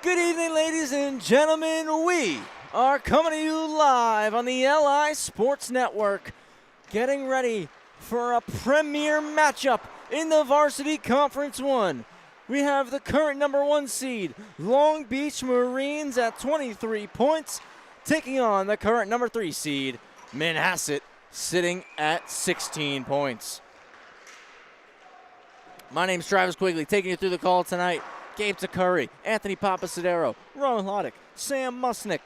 Good evening, ladies and gentlemen. We are coming to you live on the LI Sports Network, getting ready for a premier matchup in the Varsity Conference 1. We have the current number 1 seed, Long Beach Marines, at 23 points, taking on the current number 3 seed, Manhasset, sitting at 16 points. My name's Travis Quigley, taking you through the call tonight. Gabe Takuri, Anthony Papasadero, Ron Hoddick, Sam Musnick.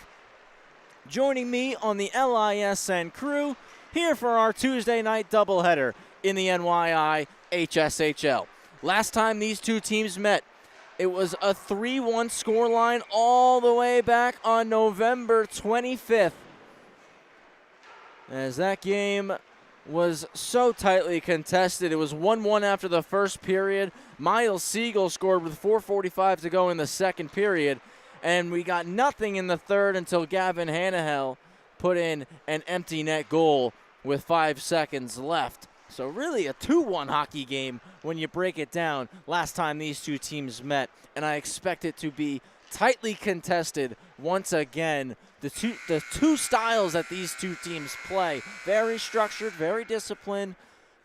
Joining me on the LISN crew here for our Tuesday night doubleheader in the NYIHSHL. Last time these two teams met, it was a 3-1 scoreline all the way back on November 25th. As that game was so tightly contested. It was 1-1 after the first period. Miles Siegel scored with 4:45 to go in the second period, and we got nothing in the third until Gavin Hanahel put in an empty net goal with 5 seconds left. So really a 2-1 hockey game when you break it down last time these two teams met, and I expect it to be tightly contested once again. The two styles that these two teams play, very structured, very disciplined.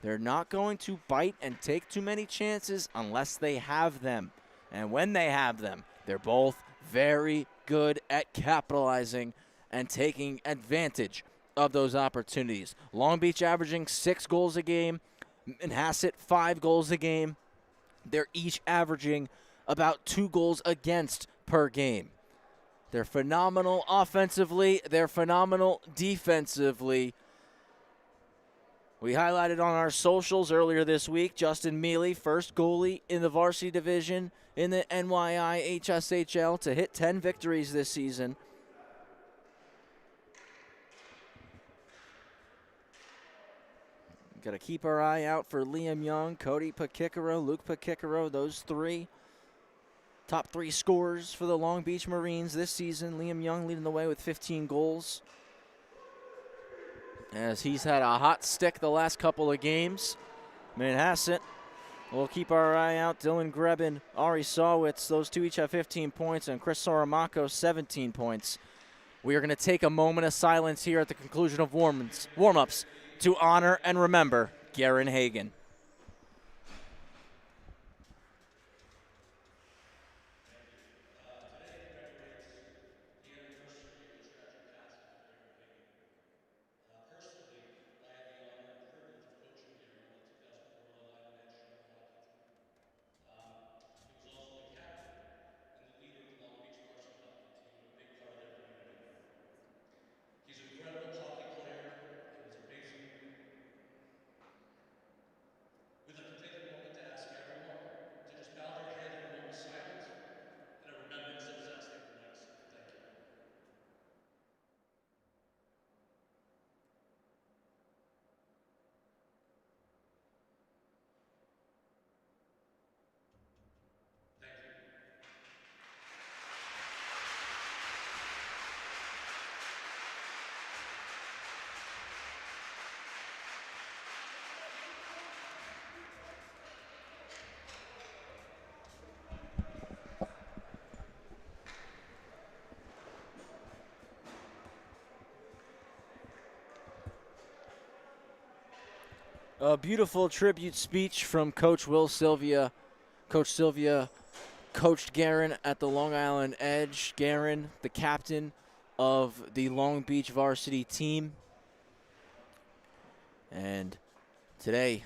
They're not going to bite and take too many chances unless they have them. And when they have them, they're both very good at capitalizing and taking advantage of those opportunities. Long Beach averaging 6 goals a game, Manhasset 5 goals a game. They're each averaging about 2 goals against per game. They're phenomenal offensively. They're phenomenal defensively. We highlighted on our socials earlier this week, Justin Mealy, first goalie in the varsity division in the NYIHSHL to hit 10 victories this season. Got to keep our eye out for Liam Young, Cody Pakikaro, Luke Pakikaro, those three. Top 3 scorers for the Long Beach Marines this season. Liam Young leading the way with 15 goals, as he's had a hot stick the last couple of games. Manhasset, we'll keep our eye out. Dylan Grebin, Ari Sawitz, those two each have 15 points, and Chris Soramako, 17 points. We are going to take a moment of silence here at the conclusion of warm-ups to honor and remember Garen Hagen. A beautiful tribute speech from Coach Will Sylvia. Coach Sylvia coached Garen at the Long Island Edge. Garen, the captain of the Long Beach varsity team. And today,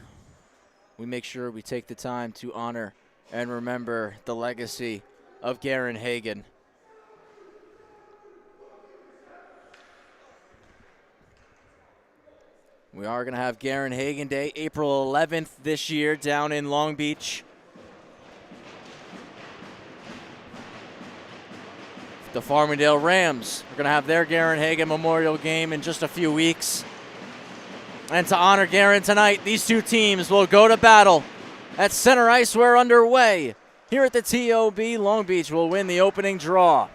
we make sure we take the time to honor and remember the legacy of Garen Hagen. We are going to have Garen Hagen Day, April 11th this year down in Long Beach. The Farmingdale Rams are going to have their Garen Hagen Memorial Game in just a few weeks. And to honor Garen tonight, these two teams will go to battle at center ice. We're underway here at the TOB. Long Beach will win the opening draw.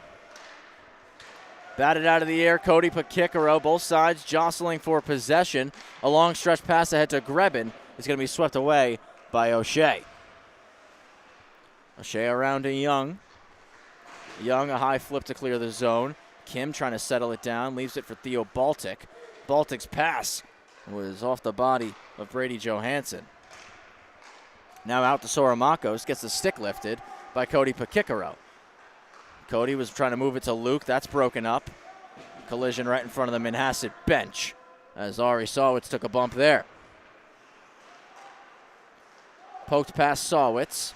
Batted out of the air, Cody Pakikaro. Both sides jostling for possession. A long stretch pass ahead to Grebin is going to be swept away by O'Shea. O'Shea around to Young. Young, a high flip to clear the zone. Kim trying to settle it down, leaves it for Theo Baltic. Baltic's pass was off the body of Brady Johansson. Now out to Soramakos, gets the stick lifted by Cody Pakikaro. Cody was trying to move it to Luke, that's broken up. Collision right in front of the Manhasset bench as Ari Sawitz took a bump there. Poked past Sawitz.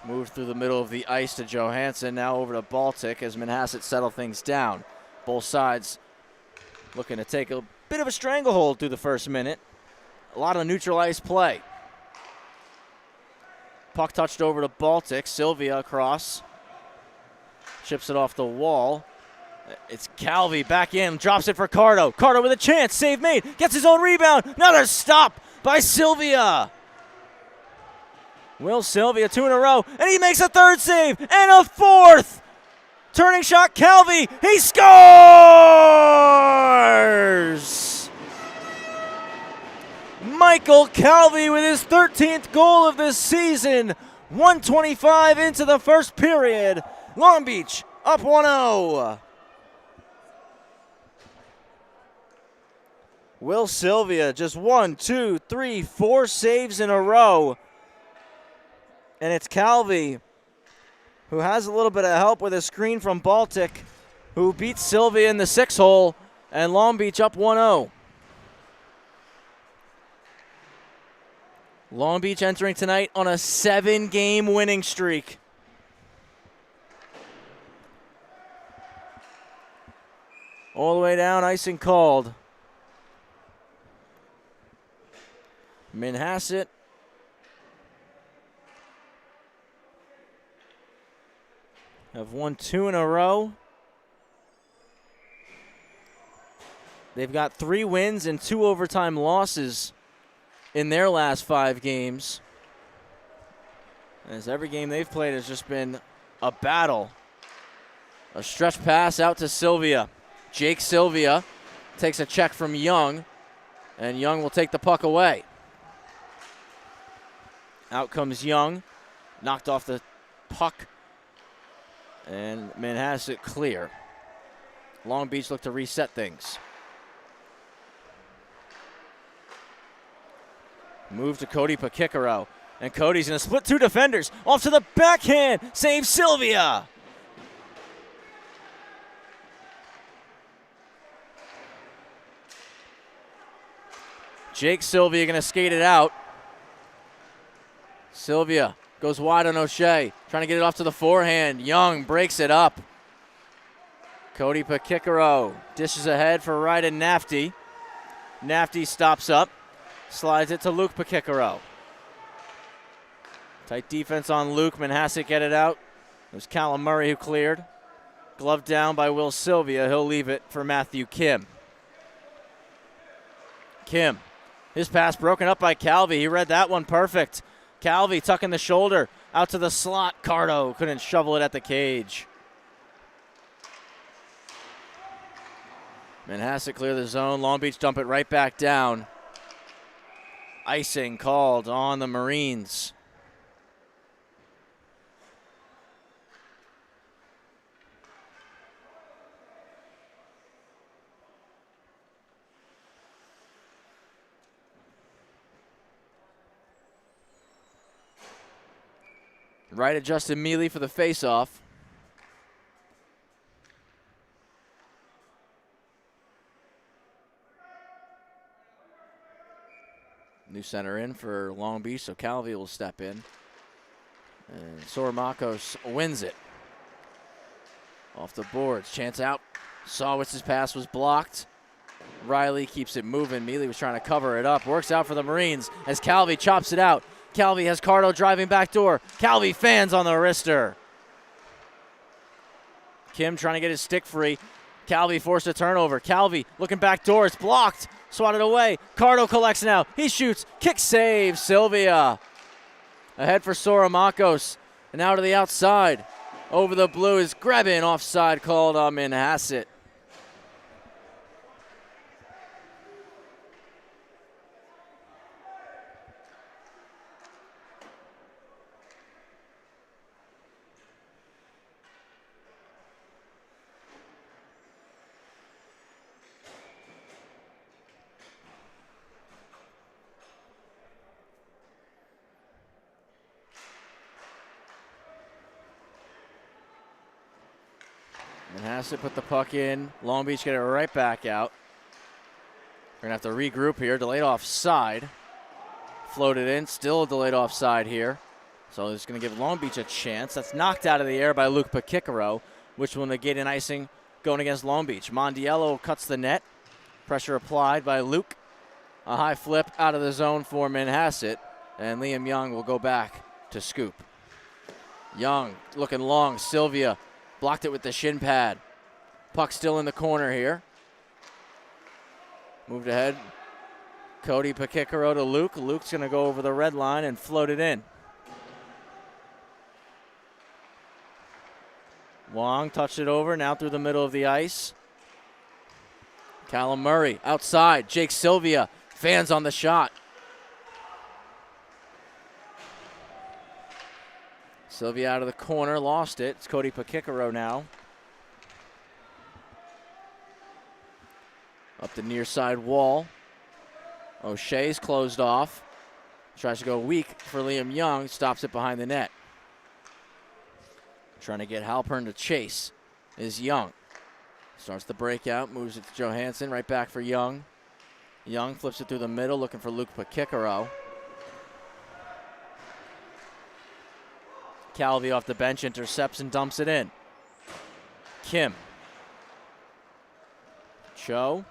Moved through the middle of the ice to Johansson, now over to Baltic as Manhasset settle things down. Both sides looking to take a bit of a stranglehold through the first minute. A lot of neutral ice play. Puck touched over to Baltic. Sylvia across. Chips it off the wall. It's Calvi back in. Drops it for Cardo. Cardo with a chance. Save made. Gets his own rebound. Another stop by Sylvia. Will Sylvia, 2 in a row. And he makes a third save. And a fourth. Turning shot, Calvi. He scores! Michael Calvi with his 13th goal of this season. 1:25 into the first period. Long Beach up 1-0. Will Sylvia just 1, 2, 3, 4 saves in a row. And it's Calvi who has a little bit of help with a screen from Baltic, who beats Sylvia in the 6-hole, and Long Beach up 1-0. Long Beach entering tonight on a 7-game winning streak. All the way down, icing called. Manhasset have won 2 in a row. They've got 3 wins and 2 overtime losses in their last 5 games. As every game they've played has just been a battle. A stretch pass out to Sylvia. Jake Sylvia takes a check from Young, and Young will take the puck away. Out comes Young, knocked off the puck, and Manhasset clear. Long Beach look to reset things. Move to Cody Pakikaro, and Cody's going to split 2 defenders. Off to the backhand, save Sylvia. Jake Sylvia going to skate it out. Sylvia goes wide on O'Shea, trying to get it off to the forehand. Young breaks it up. Cody Pakikaro dishes ahead for Ryden Nafty. Nafty stops up, slides it to Luke Pakikaro. Tight defense on Luke. Manhasset get it out. There's Callum Murray who cleared. Gloved down by Will Sylvia. He'll leave it for Matthew Kim. Kim, his pass broken up by Calvi. He read that one perfect. Calvi tucking the shoulder out to the slot. Cardo couldn't shovel it at the cage. Manhasset clear the zone. Long Beach dump it right back down. Icing called on the Marines. Right adjusted Mealy for the faceoff. New center in for Long Beach, so Calvi will step in. And Soramakos wins it. Off the boards, chance out. Sawitz's pass was blocked. Riley keeps it moving. Mealy was trying to cover it up. Works out for the Marines as Calvi chops it out. Calvi has Cardo driving back door. Calvi fans on the wrister. Kim trying to get his stick free. Calvi forced a turnover. Calvi looking back door. It's blocked. Swatted away. Cardo collects now. He shoots. Kick save. Sylvia. Ahead for Soramakos. And out to the outside. Over the blue is Grebin. Offside called on Manhasset. Manhasset put the puck in. Long Beach get it right back out. We're going to have to regroup here. Delayed offside. Floated in. Still a delayed offside here. So it's going to give Long Beach a chance. That's knocked out of the air by Luke Pekicaro, which will negate an icing going against Long Beach. Mondiello cuts the net. Pressure applied by Luke. A high flip out of the zone for Manhasset. And Liam Young will go back to scoop. Young looking long. Sylvia blocked it with the shin pad. Puck still in the corner here. Moved ahead. Cody Pekicaro to Luke. Luke's going to go over the red line and float it in. Wong touched it over, now through the middle of the ice. Callum Murray outside. Jake Sylvia, fans on the shot. Sylvia out of the corner, lost it. It's Cody Pekicaro now. Up the near side wall. O'Shea's closed off. Tries to go weak for Liam Young, stops it behind the net. Trying to get Halpern to chase is Young. Starts the breakout, moves it to Johansson, right back for Young. Young flips it through the middle, looking for Luke Pekicaro. Calvi off the bench, intercepts and dumps it in. Kim. Cho.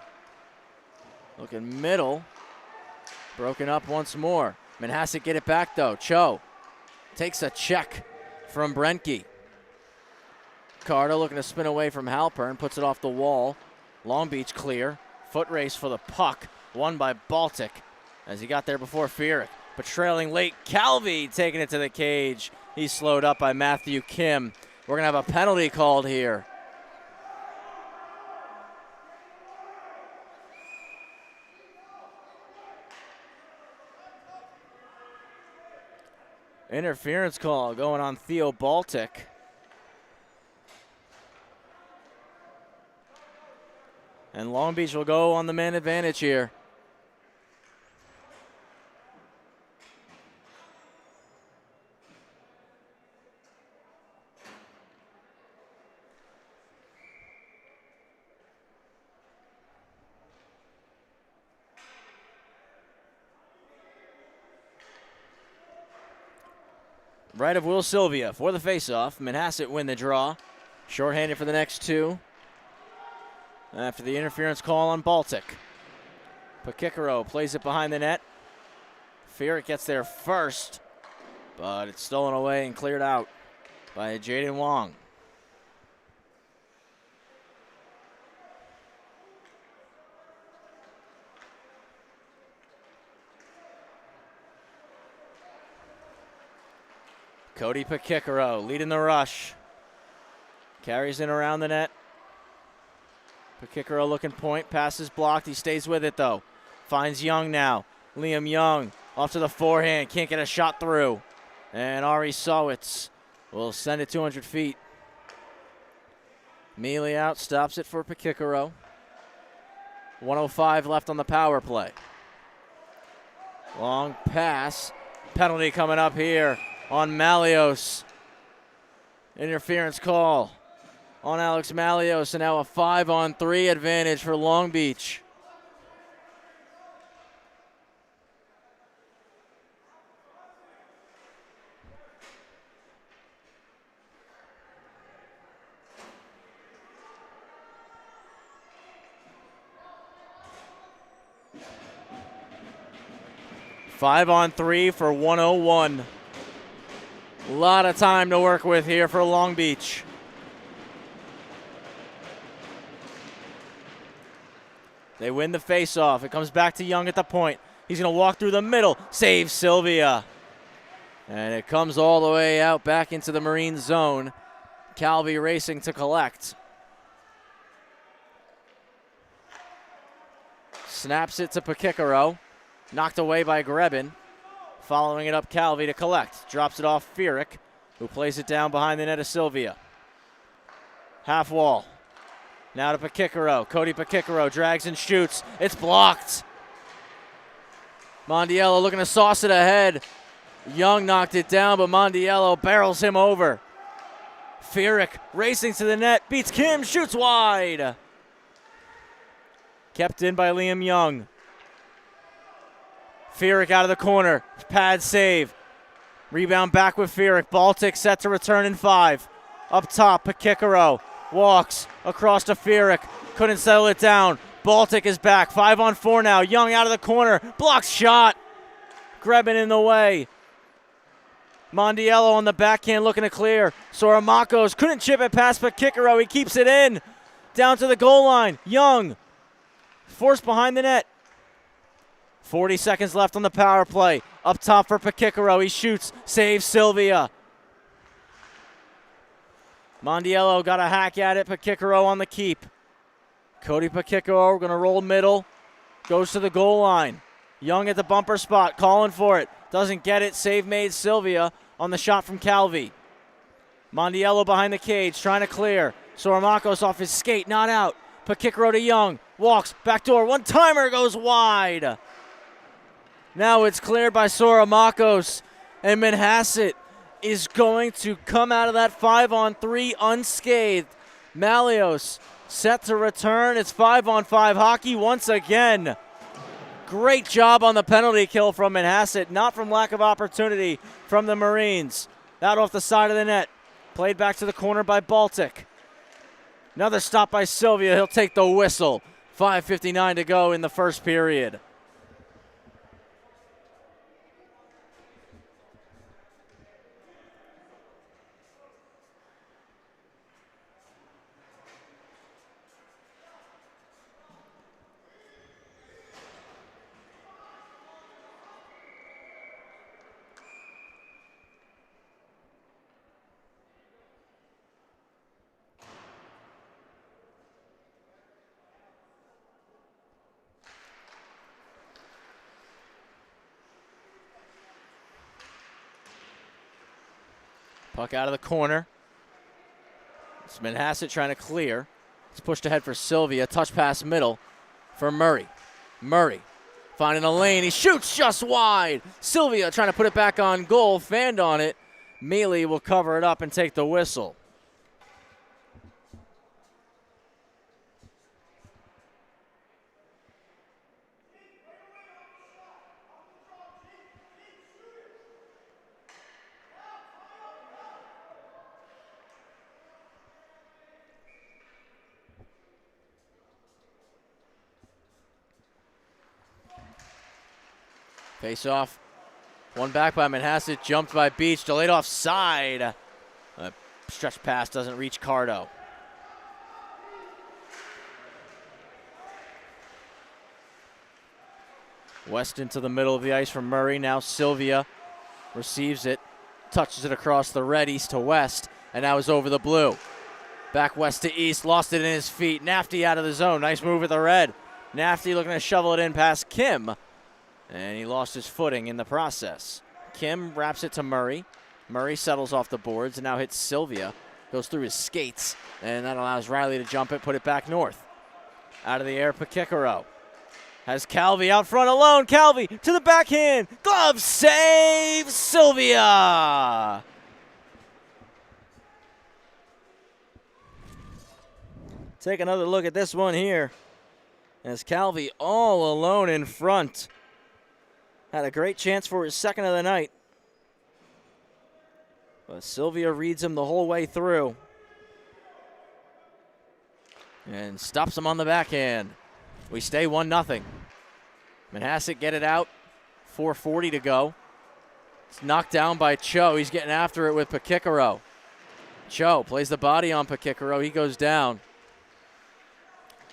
Looking middle. Broken up once more. Manhasset get it back though. Cho takes a check from Brentke. Carter looking to spin away from Halpern, puts it off the wall. Long Beach clear. Foot race for the puck, won by Baltic as he got there before Fierick. But trailing late, Calvi taking it to the cage. He's slowed up by Matthew Kim. We're going to have a penalty called here. Interference call going on Theo Baltic. And Long Beach will go on the man advantage here. Right of Will Sylvia for the faceoff. Manhasset win the draw. Shorthanded for the next two. After the interference call on Baltic. Pekicaro plays it behind the net. Fierick gets there first, but it's stolen away and cleared out by Jaden Wong. Cody Pekicaro leading the rush. Carries in around the net. Pekicaro looking point, passes blocked. He stays with it though. Finds Young now. Liam Young off to the forehand, can't get a shot through. And Ari Sowitz will send it 200 feet. Mealy out, stops it for Pekicaro. 1:05 left on the power play. Long pass. Penalty coming up here on Malios. Interference call on Alex Malios, and now a 5-on-3 advantage for Long Beach. Five on three for 101. A lot of time to work with here for Long Beach. They win the faceoff. It comes back to Young at the point. He's going to walk through the middle. Saves Sylvia. And it comes all the way out back into the Marine zone. Calvi racing to collect. Snaps it to Pekicaro. Knocked away by Grebin. Following it up, Calvi to collect. Drops it off Fierick, who plays it down behind the net of Sylvia. Half wall. Now to Pekicaro. Cody Pekicaro drags and shoots. It's blocked. Mondiello looking to sauce it ahead. Young knocked it down, but Mondiello barrels him over. Fierick racing to the net, beats Kim, shoots wide. Kept in by Liam Young. Fierick out of the corner, pad save. Rebound back with Fierick. Baltic set to return in 5. Up top, Pakikaro walks across to Fierick. Couldn't settle it down. Baltic is back. 5-on-4 now. Young out of the corner. Blocks shot. Grebin in the way. Mondiello on the backhand looking to clear. Soramakos couldn't chip it past Pakikaro. He keeps it in. Down to the goal line. Young forced behind the net. 40 seconds left on the power play. Up top for Pakikaro. He shoots. Saves Sylvia. Mondiello got a hack at it. Pakikaro on the keep. Cody Pakikaro going to roll middle. Goes to the goal line. Young at the bumper spot. Calling for it. Doesn't get it. Save made Sylvia on the shot from Calvi. Mondiello behind the cage. Trying to clear. Soramakos off his skate. Not out. Pakikaro to Young. Walks. Backdoor. One-timer goes wide. Now it's cleared by Soramakos, and Manhasset is going to come out of that 5-on-3 unscathed. Malios set to return. It's 5-on-5 hockey once again. Great job on the penalty kill from Manhasset, not from lack of opportunity from the Marines. Out off the side of the net. Played back to the corner by Baltic. Another stop by Sylvia. He'll take the whistle. 5:59 to go in the first period. Puck out of the corner. It's Manhasset trying to clear. It's pushed ahead for Sylvia. Touch pass middle for Murray. Murray finding a lane. He shoots just wide. Sylvia trying to put it back on goal. Fanned on it. Mealy will cover it up and take the whistle. Face off. One back by Manhasset. Jumped by Beach. Delayed offside. A stretch pass doesn't reach Cardo. West into the middle of the ice from Murray. Now Sylvia receives it. Touches it across the red, east to west. And now is over the blue. Back west to east. Lost it in his feet. Nafty out of the zone. Nice move with the red. Nafty looking to shovel it in past Kim. And he lost his footing in the process. Kim wraps it to Murray. Murray settles off the boards and now hits Sylvia. Goes through his skates, and that allows Riley to jump it, put it back north. Out of the air, Pakikaro. Has Calvi out front alone. Calvi to the backhand. Glove save, Sylvia. Take another look at this one here. As Calvi all alone in front. Had a great chance for his second of the night. But Sylvia reads him the whole way through. And stops him on the backhand. We stay 1-0. Manhasset get it out. 4:40 to go. It's knocked down by Cho. He's getting after it with Pakikaro. Cho plays the body on Pakikaro. He goes down.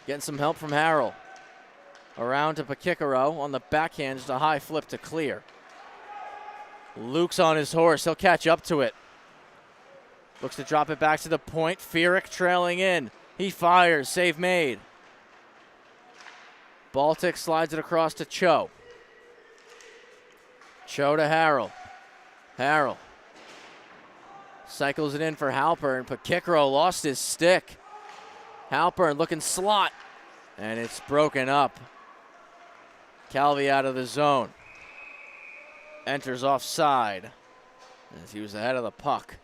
Getting some help from Harrell. Around to Pakikaro on the backhand, just a high flip to clear. Luke's on his horse. He'll catch up to it. Looks to drop it back to the point. Fierick trailing in. He fires. Save made. Baltic slides it across to Cho. Cho to Harrell. Harrell cycles it in for Halpern. Pakikaro lost his stick. Halpern looking slot. And it's broken up. Calvi out of the zone. Enters offside as he was ahead of the puck.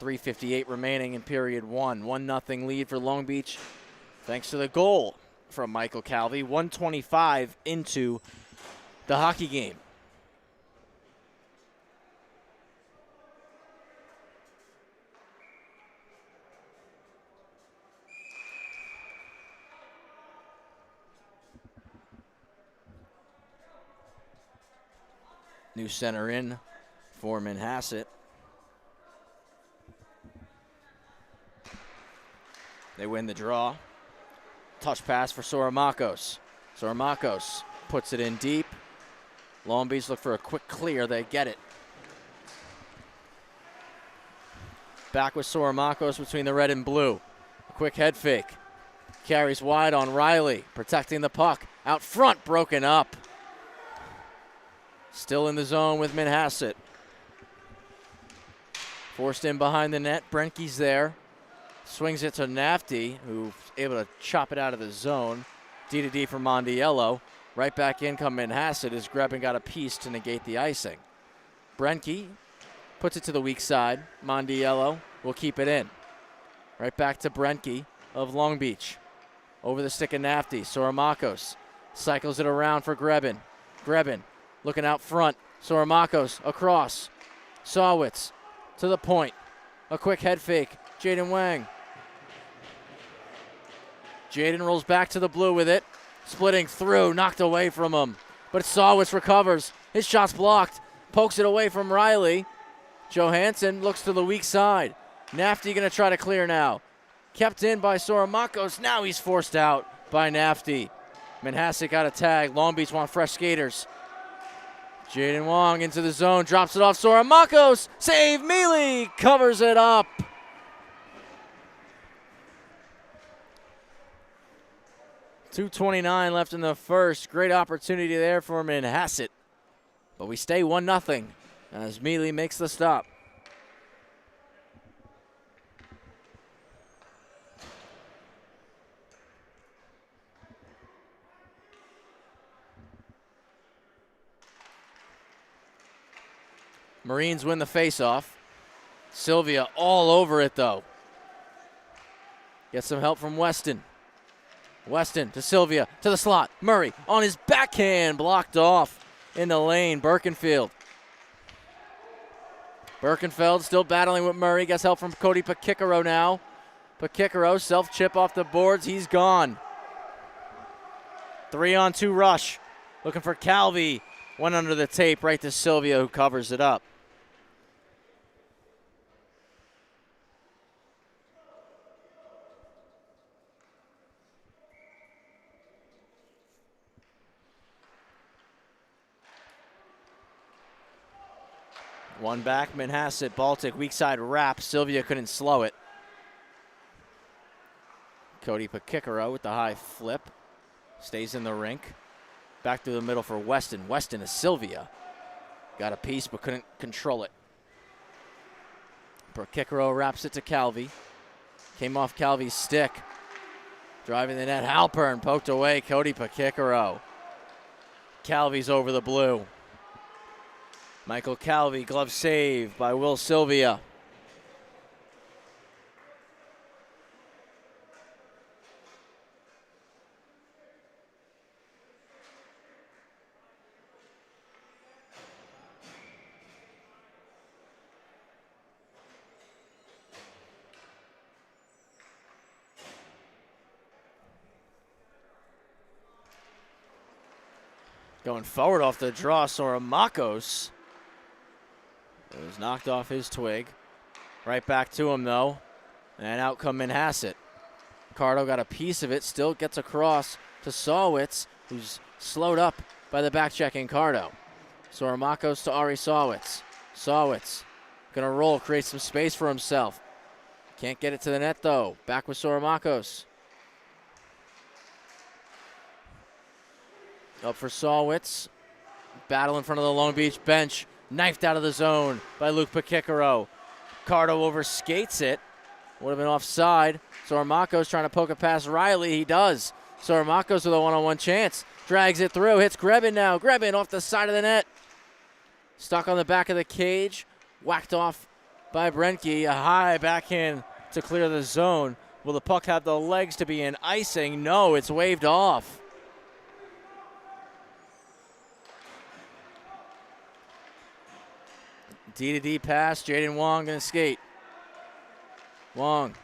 3:58 remaining in period one. 1-0 lead for Long Beach thanks to the goal from Michael Calvi. 1:25 into the hockey game. New center in for Manhasset. They win the draw. Touch pass for Soramakos. Soramakos puts it in deep. Long Beach look for a quick clear. They get it. Back with Soramakos between the red and blue. A quick head fake. Carries wide on Riley. Protecting the puck. Out front, broken up. Still in the zone with Manhasset. Forced in behind the net. Brenke's there. Swings it to Nafty, who's able to chop it out of the zone. D-to-D for Mondiello. Right back in come Manhasset as Grebin got a piece to negate the icing. Brenke puts it to the weak side. Mondiello will keep it in. Right back to Brenke of Long Beach. Over the stick of Nafty. Soramakos cycles it around for Grebin. Grebin looking out front. Soramakos across. Sawitz to the point. A quick head fake. Jaden Wang. Jaden rolls back to the blue with it. Splitting through, knocked away from him. But Sawitz recovers. His shot's blocked. Pokes it away from Riley. Johansson looks to the weak side. Nafty going to try to clear now. Kept in by Soramakos. Now he's forced out by Nafty. Manhasset got a tag. Long Beach want fresh skaters. Jaden Wong into the zone. Drops it off Soramakos. Save Mealy. Covers it up. .229 left in the first. Great opportunity there for Manhasset. But we stay 1-0 as Mealy makes the stop. Marines win the faceoff. Sylvia all over it though. Gets some help from Weston. Weston to Sylvia, to the slot. Murray on his backhand, blocked off in the lane. Birkenfeld still battling with Murray. Gets help from Cody Pakikaro now. Pakikaro, self-chip off the boards. He's gone. 3-on-2 rush. Looking for Calvi. Went under the tape right to Sylvia, who covers it up. One back, Manhasset, Baltic, weak side wrap. Sylvia couldn't slow it. Cody Pakikaro with the high flip. Stays in the rink. Back through the middle for Weston. Weston to Sylvia. Got a piece but couldn't control it. Pakikaro wraps it to Calvi. Came off Calvi's stick. Driving the net, Halpern poked away. Cody Pakikaro. Calvi's over the blue. Michael Calvi, glove save by Will Sylvia. Going forward off the draw, Soramakos. It was knocked off his twig. Right back to him, though. And out come Manhasset. Cardo got a piece of it, still gets across to Sawitz, who's slowed up by the back-checking Cardo. Soramakos to Ari Sawitz. Sawitz gonna roll, create some space for himself. Can't get it to the net, though. Back with Soramakos. Up for Sawitz. Battle in front of the Long Beach bench. Knifed out of the zone by Luke Pakikaro. Cardo overskates it. Would have been offside. Soramakos trying to poke it past Riley. He does. Soramakos with a one-on-one chance. Drags it through. Hits Grebin now. Grebin off the side of the net. Stuck on the back of the cage. Whacked off by Brenke. A high backhand to clear the zone. Will the puck have the legs to be an icing? No, it's waved off. D-to-D pass. Jaden Wong going to skate. Wong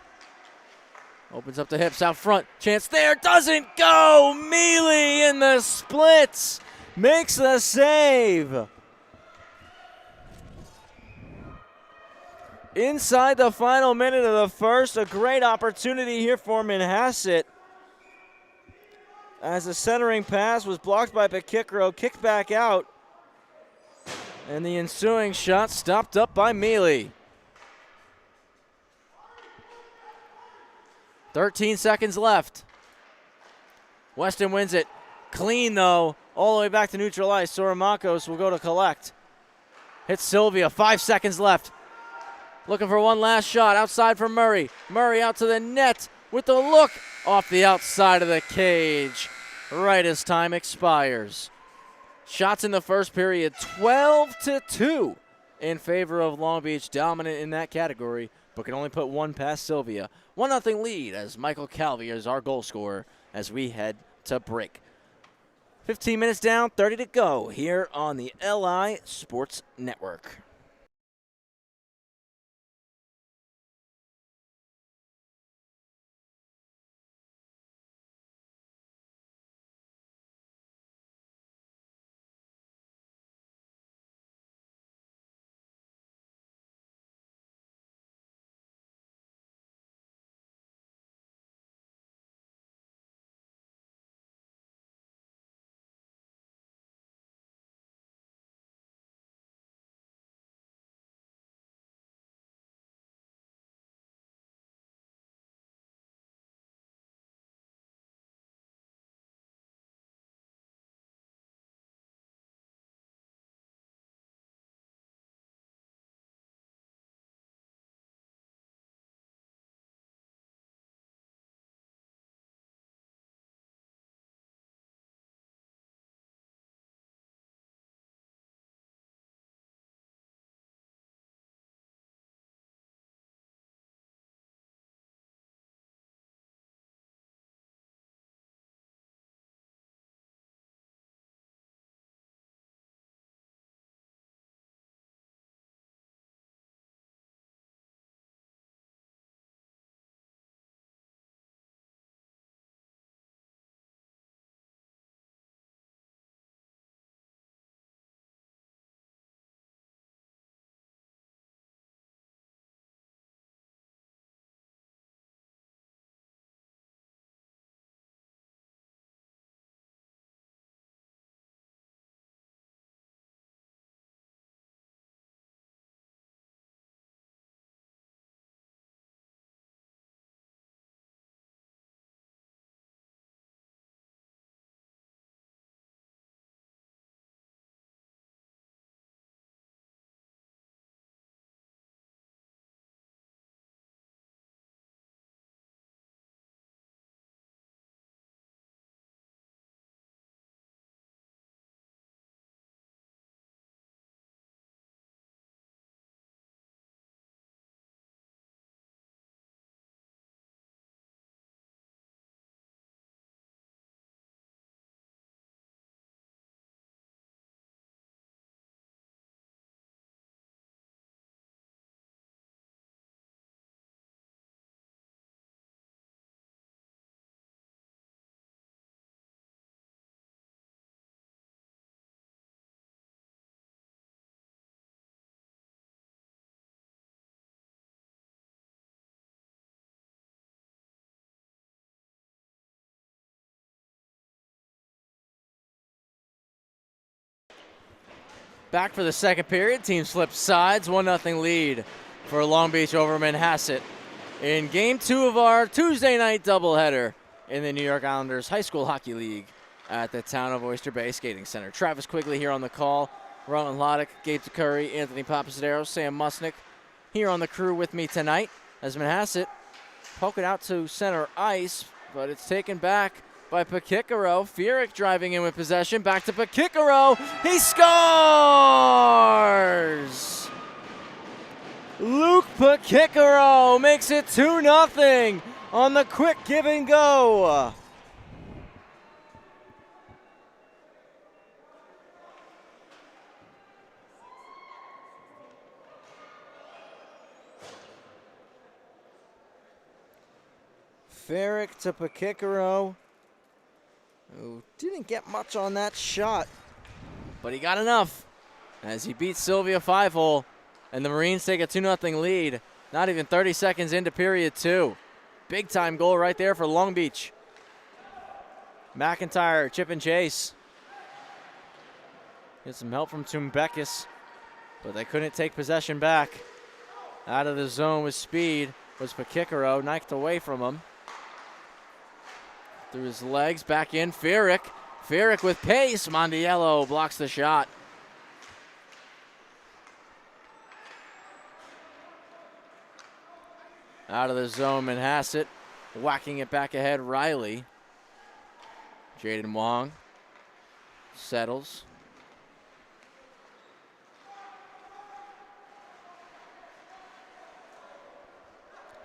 opens up the hips out front. Chance there. Doesn't go. Mealy in the splits. Makes the save. Inside the final minute of the first, a great opportunity here for Manhasset. As the centering pass was blocked by Pakikro, kicked back out. And the ensuing shot stopped up by Mealy. 13 seconds left. Weston wins it. Clean, though, all the way back to neutral ice. Soramakos will go to collect. Hits Sylvia, 5 seconds left. Looking for one last shot outside for Murray. Murray out to the net with the look off the outside of the cage right as time expires. Shots in the first period, 12-2 in favor of Long Beach, dominant in that category, but can only put one past Sylvia. 1-0 lead as Michael Calvi is our goal scorer as we head to break. 15 minutes down, 30 to go here on the LI Sports Network. Back for the second period. Team flips sides. 1-0 lead for Long Beach over Manhasset in Game 2 of our Tuesday night doubleheader in the New York Islanders High School Hockey League at the Town of Oyster Bay Skating Center. Travis Quigley here on the call. Rowan Loddick, Gabe Curry, Anthony Papasadero, Sam Musnick here on the crew with me tonight as Manhasset poke it out to center ice, but it's taken back by Pakikro. Furyk driving in with possession. Back to Pakikro. He scores! Luke Pakikaro makes it 2-0 on the quick give and go. Ferrick to Pakikaro, who didn't get much on that shot, but he got enough as he beats Sylvia 5-hole, and the Marines take a 2-0 lead. Not even 30 seconds into period 2. Big time goal right there for Long Beach. McIntyre, chip and chase. Get some help from Tumbekis, but they couldn't take possession back. Out of the zone with speed was Pakikaro, knifed away from him. Through his legs, back in, Ferrick. Ferrick with pace, Mondiello blocks the shot. Out of the zone, Manhasset, whacking it back ahead, Riley. Jaden Wong settles.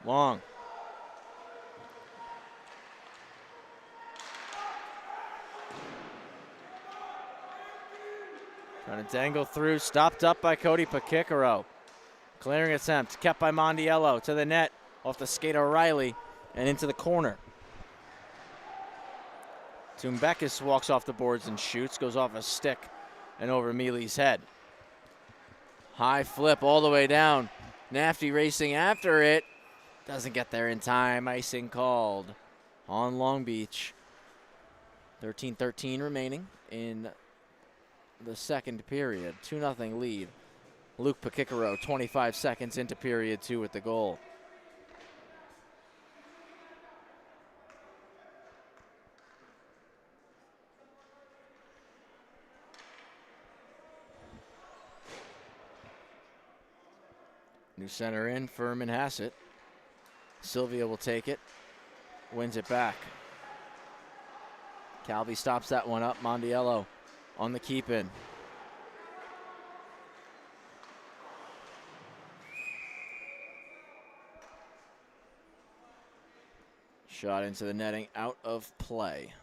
Long. Trying to dangle through, stopped up by Cody Pakikaro. Clearing attempt, kept by Mondiello to the net, off the skate of Riley, and into the corner. Tumbekis walks off the boards and shoots, goes off a stick and over Mealy's head. High flip all the way down. Nafty racing after it. Doesn't get there in time. Icing called on Long Beach. 13-13 remaining in the second period. 2-0 lead. Luke Pakikaro 25 seconds into period 2 with the goal. New center in for Manhasset. Sylvia will take it, wins it back. Calvi stops that one up. Mondiello on the keep in. Shot into the netting, out of play.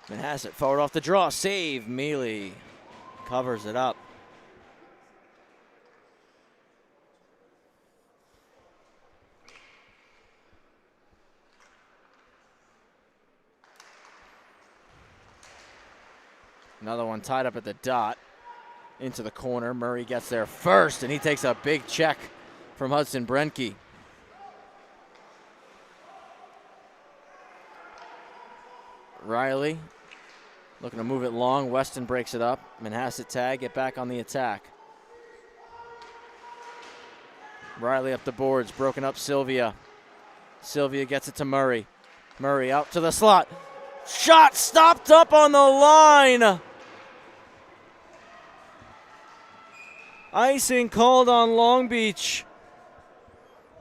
Manhasset forward off the draw, save, Mealy covers it up. Another one tied up at the dot, into the corner. Murray gets there first, and he takes a big check from Hudson Brenke. Riley looking to move it long. Weston breaks it up. Manhasset tag, get back on the attack. Riley up the boards, broken up Sylvia. Sylvia gets it to Murray. Murray out to the slot. Shot stopped up on the line. Icing called on Long Beach.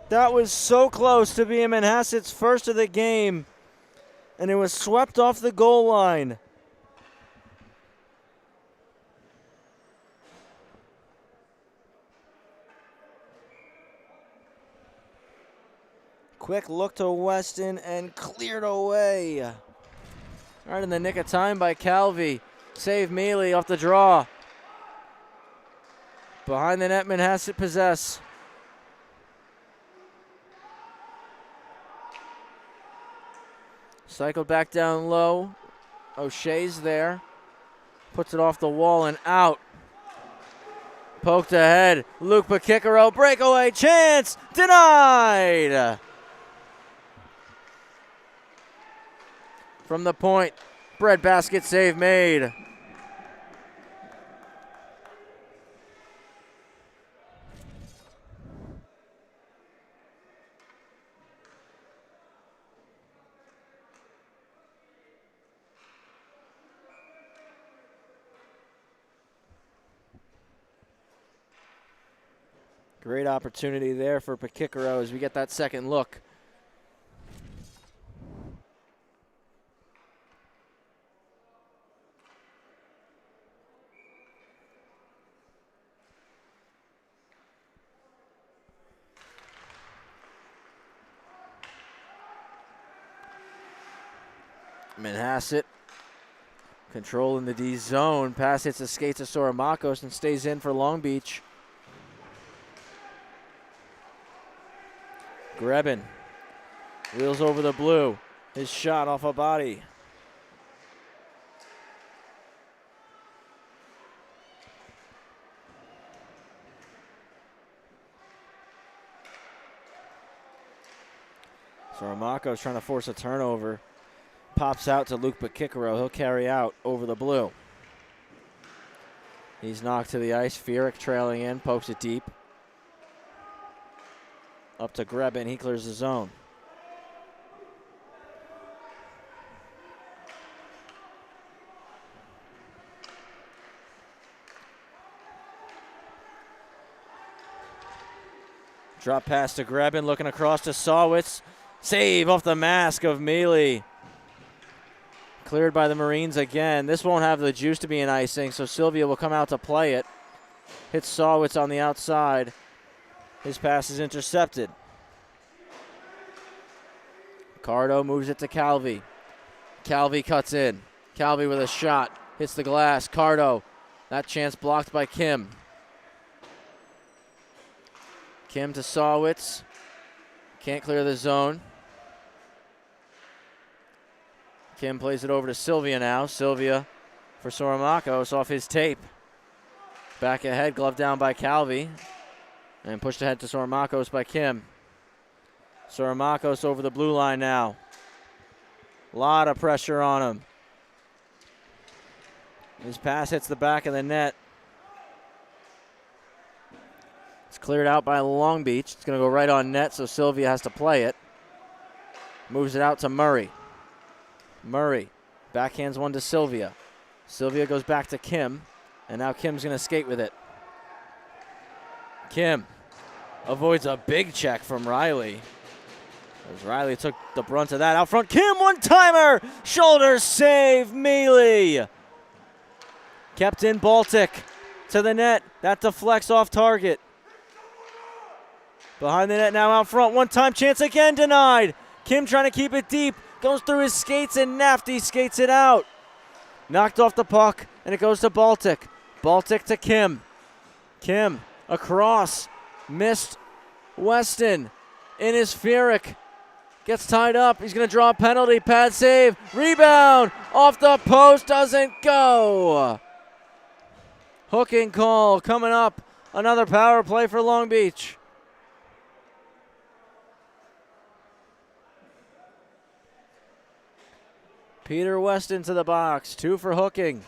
That was so close to being Manhasset's first of the game, and it was swept off the goal line. Quick look to Weston and cleared away. Right in the nick of time by Calvi. Save Mealy off the draw. Behind the net, Manhasset possess. Cycled back down low. O'Shea's there. Puts it off the wall and out. Poked ahead. Luke Pakikaro, breakaway chance. Denied. From the point, breadbasket save made. Great opportunity there for Pakikaro as we get that second look. Manhasset controlling the D zone. Pass hits the skates of Soramakos and stays in for Long Beach. Grebin wheels over the blue. His shot off a body. Soramakos trying to force a turnover. Pops out to Luke Bakikaro. He'll carry out over the blue. He's knocked to the ice. Fierick trailing in, pokes it deep. Up to Grebin. He clears the zone. Drop pass to Grebin, looking across to Sawitz. Save off the mask of Mealy. Cleared by the Marines again. This won't have the juice to be an icing, so Sylvia will come out to play it. Hits Sawitz on the outside. His pass is intercepted. Cardo moves it to Calvi. Calvi cuts in. Calvi with a shot. Hits the glass. Cardo. That chance blocked by Kim. Kim to Sawitz. Can't clear the zone. Kim plays it over to Sylvia now. Sylvia for Soramakos off his tape. Back ahead, glove down by Calvi. And pushed ahead to Soramakos by Kim. Soramakos over the blue line now. A lot of pressure on him. His pass hits the back of the net. It's cleared out by Long Beach. It's going to go right on net, so Sylvia has to play it. Moves it out to Murray. Murray backhands one to Sylvia. Sylvia goes back to Kim, and now Kim's going to skate with it. Kim avoids a big check from Riley. As Riley took the brunt of that out front. Kim, one-timer! Shoulder save, Mealy. Kept in Baltic to the net. That deflects off target. Behind the net now out front. One-time chance again denied. Kim trying to keep it deep. Goes through his skates and Nafty skates it out. Knocked off the puck and it goes to Baltic. Baltic to Kim. Kim across. Missed Weston. In his Fierick. Gets tied up. He's going to draw a penalty. Pad save. Rebound. Off the post. Doesn't go. Hooking call coming up. Another power play for Long Beach. Peter Weston to the box. 2 for hooking.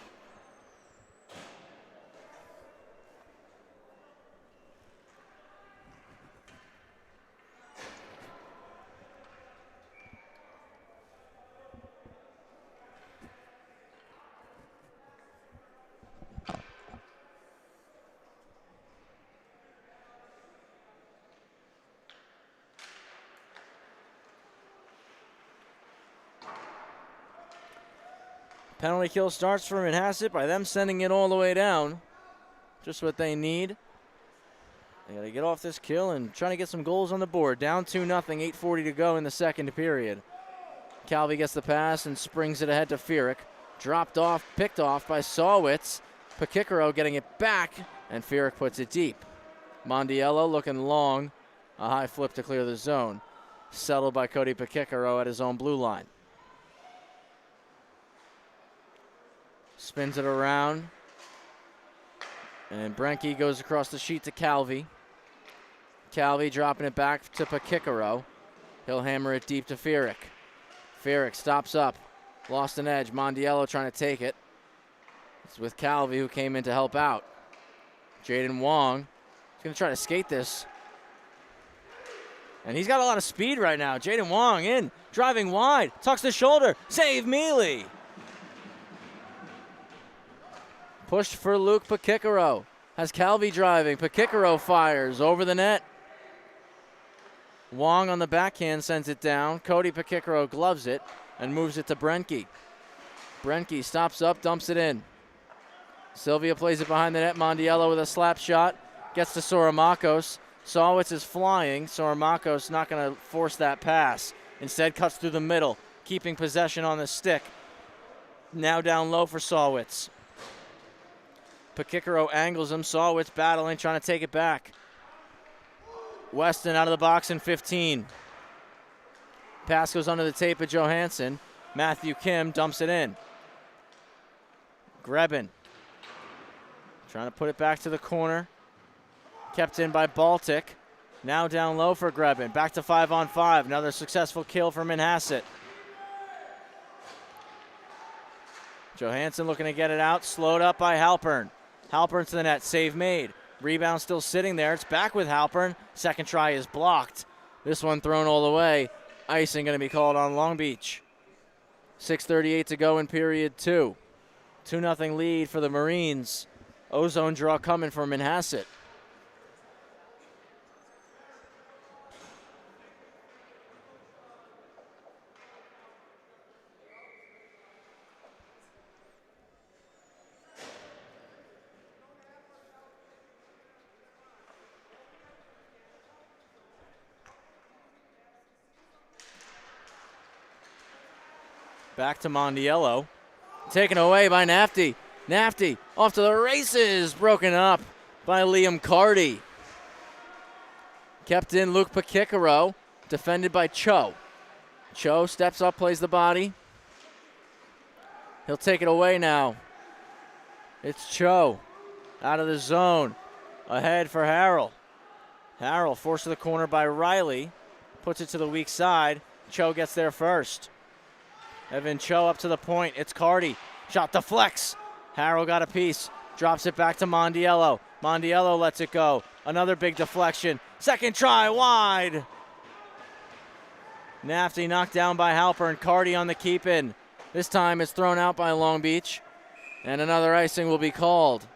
Penalty kill starts for Manhasset by them sending it all the way down. Just what they need. They got to get off this kill and trying to get some goals on the board. Down 2-0, 8:40 to go in the second period. Calvi gets the pass and springs it ahead to Fierick. Dropped off, picked off by Sawitz. Pakikaro getting it back, and Fierick puts it deep. Mondiello looking long. A high flip to clear the zone. Settled by Cody Pakikaro at his own blue line. Spins it around. And Brenke goes across the sheet to Calvi. Calvi dropping it back to Pakikaro. He'll hammer it deep to Fierick. Fierick stops up. Lost an edge. Mondiello trying to take it. It's with Calvi, who came in to help out. Jaden Wong is going to try to skate this. And he's got a lot of speed right now. Jaden Wong in, driving wide. Tucks the shoulder. Save Mealy. Pushed for Luke Pakikaro. Has Calvi driving. Pakikaro fires over the net. Wong on the backhand sends it down. Cody Pakikaro gloves it and moves it to Brenke. Brenke stops up, dumps it in. Sylvia plays it behind the net. Mondiello with a slap shot. Gets to Soramakos. Sawitz is flying. Soramakos not going to force that pass. Instead cuts through the middle. keeping possession on the stick. Now down low for Sawitz. Pakikaro angles him. Sawitz battling, trying to take it back. Weston out of the box in 15. Pass goes under the tape of Johansson. Matthew Kim dumps it in. Grebin trying to put it back to the corner. Kept in by Baltic. Now down low for Grebin. Back to 5-on-5. Another successful kill for Manhasset. Johansson looking to get it out. Slowed up by Halpern. Halpern to the net. Save made. Rebound still sitting there. It's back with Halpern. Second try is blocked. This one thrown all the way. Icing going to be called on Long Beach. 6:38 to go in period 2. 2-0 lead for the Marines. Ozone draw coming for Manhasset. Back to Mondiello. Taken away by Nafty. Nafty off to the races. Broken up by Liam Carty. Kept in Luke Pakikaro. Defended by Cho. Cho steps up, plays the body. He'll take it away now. It's Cho. Out of the zone. Ahead for Harrell. Harrell forced to the corner by Riley. Puts it to the weak side. Cho gets there first. Evan Cho up to the point. It's Carty. Shot deflects. Harrell got a piece. Drops it back to Mondiello. Mondiello lets it go. Another big deflection. Second try wide. Nafty knocked down by Halpern. Carty on the keep in. This time it's thrown out by Long Beach. And another icing will be called.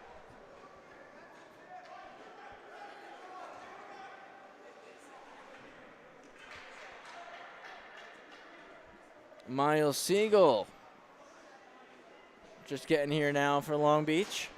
Miles Siegel just getting here now for Long Beach.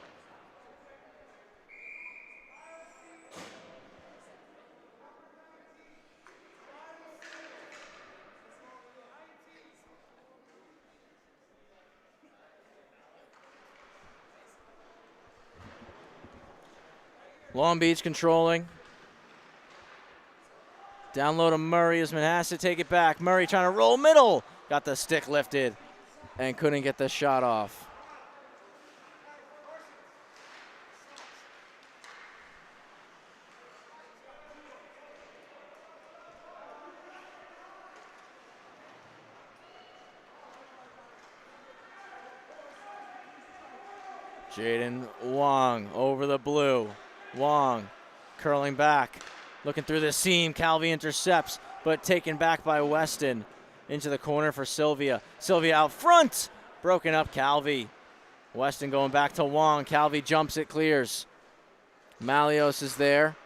Long Beach controlling. Down low to Murray as Manhasset take it back. Murray trying to roll middle. Got the stick lifted and couldn't get the shot off. Jaden Wong over the blue. Wong curling back. Looking through the seam. Calvi intercepts, but taken back by Weston. Into the corner for Sylvia. Sylvia out front. Broken up Calvi. Weston going back to Wong. Calvi jumps it, clears. Malios is there.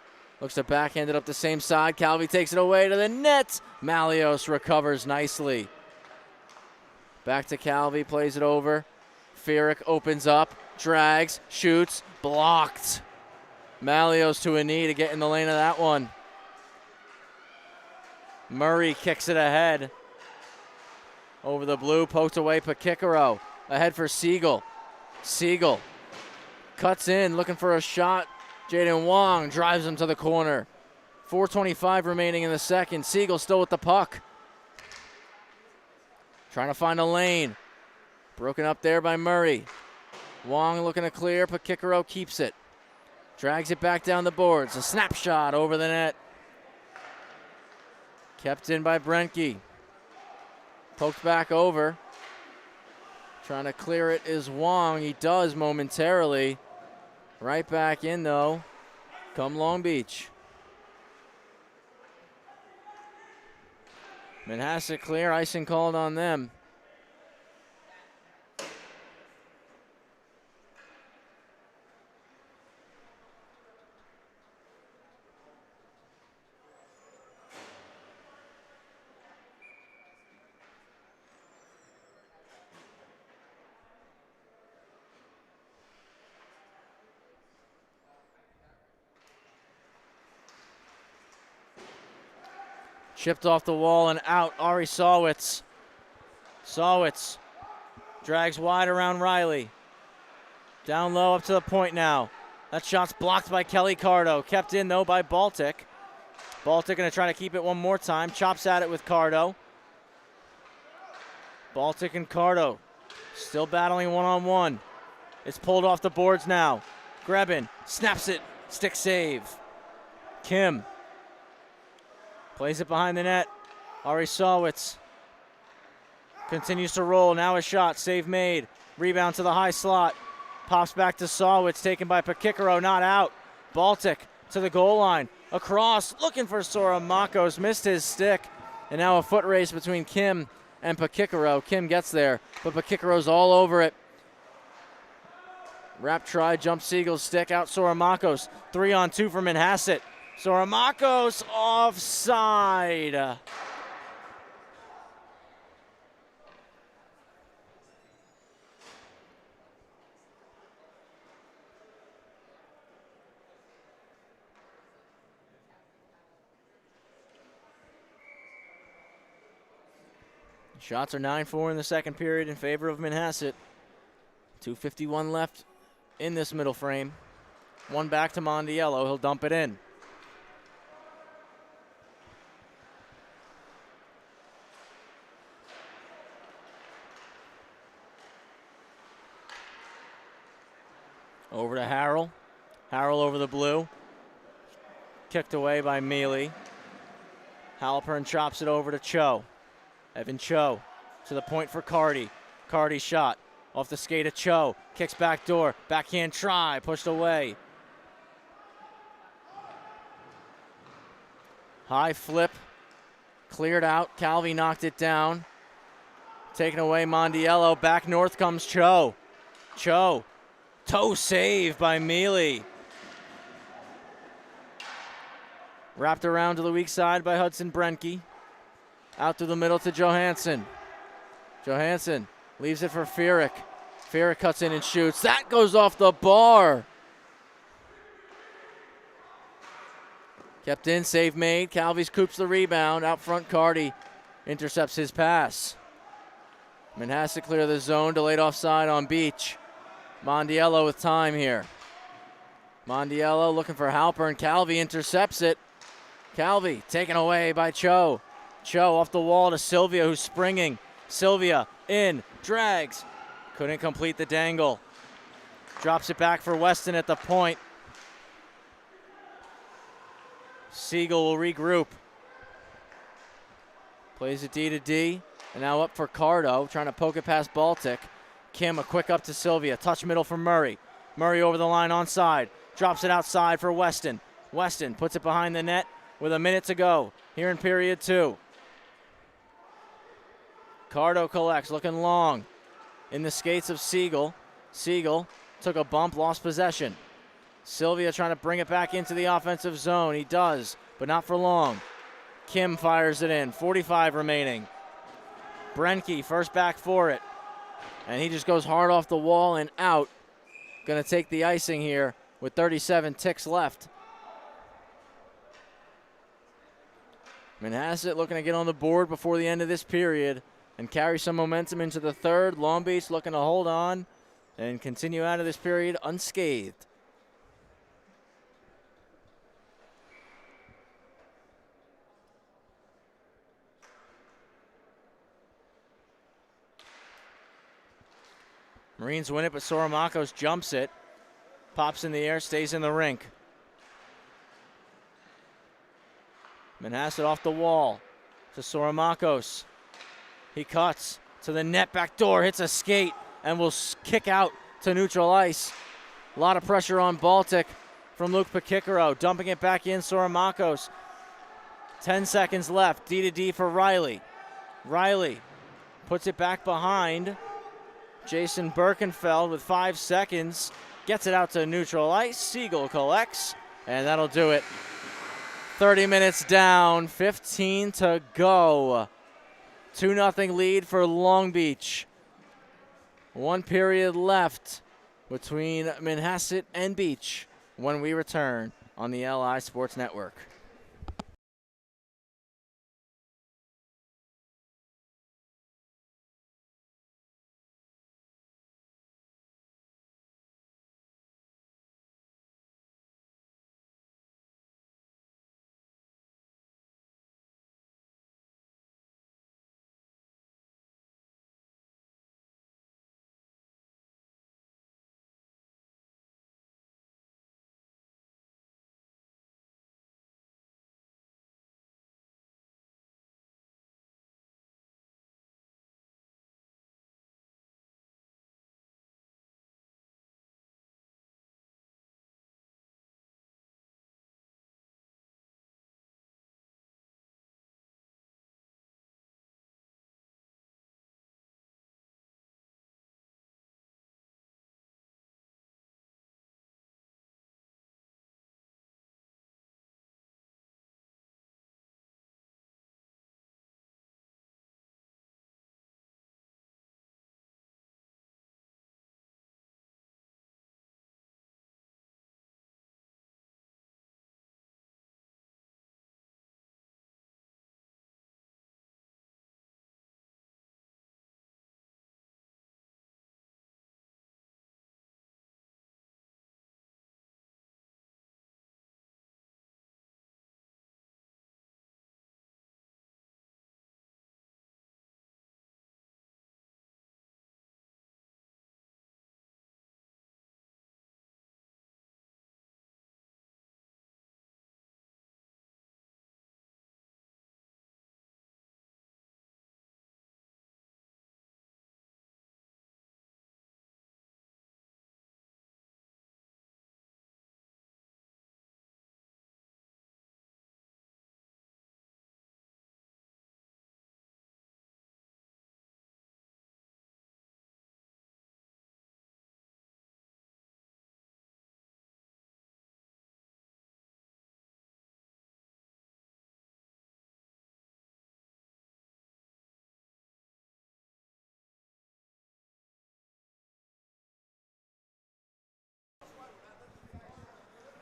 Looks to backhand it up the same side. Calvi takes it away to the net. Malios recovers nicely. Back to Calvi, plays it over. Fierick opens up, drags, shoots, blocked. Malios to a knee to get in the lane of that one. Murray kicks it ahead. Over the blue, poked away Pakikaro. Ahead for Siegel. Siegel cuts in, looking for a shot. Jaden Wong drives him to the corner. 4:25 remaining in the second. Siegel still with the puck. Trying to find a lane. Broken up there by Murray. Wong looking to clear. Pakikaro keeps it. Drags it back down the boards. A snapshot over the net. Kept in by Brentke. Poked back over. Trying to clear it is Wong. He does momentarily. Right back in though. Come Long Beach. Manhasset clear. Icing called on them. Chipped off the wall and out. Ari Sawitz Sawitz drags wide around Riley. Down low up to the point now. That shot's blocked by Kelly Cardo. Kept in though by Baltic. Baltic gonna try to keep it one more time. Chops at it with Cardo. Baltic and Cardo still battling one-on-one. It's pulled off the boards now. Grebin snaps it, stick save. Kim plays it behind the net. Ari Sawitz continues to roll. Now a shot, save made. Rebound to the high slot. Pops back to Sawitz, taken by Pakikaro, not out. Baltic to the goal line. Across, looking for Soramakos, missed his stick. And now a foot race between Kim and Pakikaro. Kim gets there, but Pakikaro's all over it. Wrap try, jump Siegel's stick, out Soramakos. 3-on-2 for Manhasset. Soramakos offside. Shots are 9-4 in the second period in favor of Manhasset. 2:51 left in this middle frame. One back to Mondiello. He'll dump it in. Over to Harrell. Harrell over the blue. Kicked away by Mealy. Halpern chops it over to Cho. Evan Cho to the point for Cardi. Cardi shot off the skate of Cho. Kicks back door. Backhand try. Pushed away. High flip. Cleared out. Calvi knocked it down. Taken away Mondiello. Back north comes Cho. Cho. Toe save by Mealy. Wrapped around to the weak side by Hudson Brenke. Out through the middle to Johansson. Johansson leaves it for Fierick. Fierick cuts in and shoots. That goes off the bar. Kept in, save made. Calvi scoops the rebound. Out front, Cardi intercepts his pass. Manhasset clear the zone. Delayed offside on Beach. Mondiello with time here. Mondiello looking for Halpern. Calvi intercepts it. Calvi taken away by Cho. Cho off the wall to Sylvia, who's springing. Sylvia in, drags. Couldn't complete the dangle. Drops it back for Weston at the point. Siegel will regroup. Plays it D to D. And now up for Cardo, trying to poke it past Baltic. Kim, a quick up to Sylvia. Touch middle for Murray. Murray over the line onside. Drops it outside for Weston. Weston puts it behind the net with a minute to go here in period 2. Cardo collects, looking long in the skates of Siegel. Siegel took a bump, lost possession. Sylvia trying to bring it back into the offensive zone. He does, but not for long. Kim fires it in, 45 remaining. Brenke first back for it. And he just goes hard off the wall and out. Gonna take the icing here with 37 ticks left. Manhasset looking to get on the board before the end of this period and carry some momentum into the third. Long Beach looking to hold on and continue out of this period unscathed. Marines win it, but Soramakos jumps it. Pops in the air, stays in the rink. Manhasset off the wall to Soramakos. He cuts to the net, back door, hits a skate, and will kick out to neutral ice. A lot of pressure on Baltic from Luke Pakikaro, dumping it back in Soramakos. 10 seconds left, D to D for Riley. Riley puts it back behind Jason Birkenfeld with 5 seconds. Gets it out to neutral ice. Siegel collects, and that'll do it. 30 minutes down, 15 to go. 2-0 lead for Long Beach. 1 period left between Manhasset and Beach when we return on the LI Sports Network.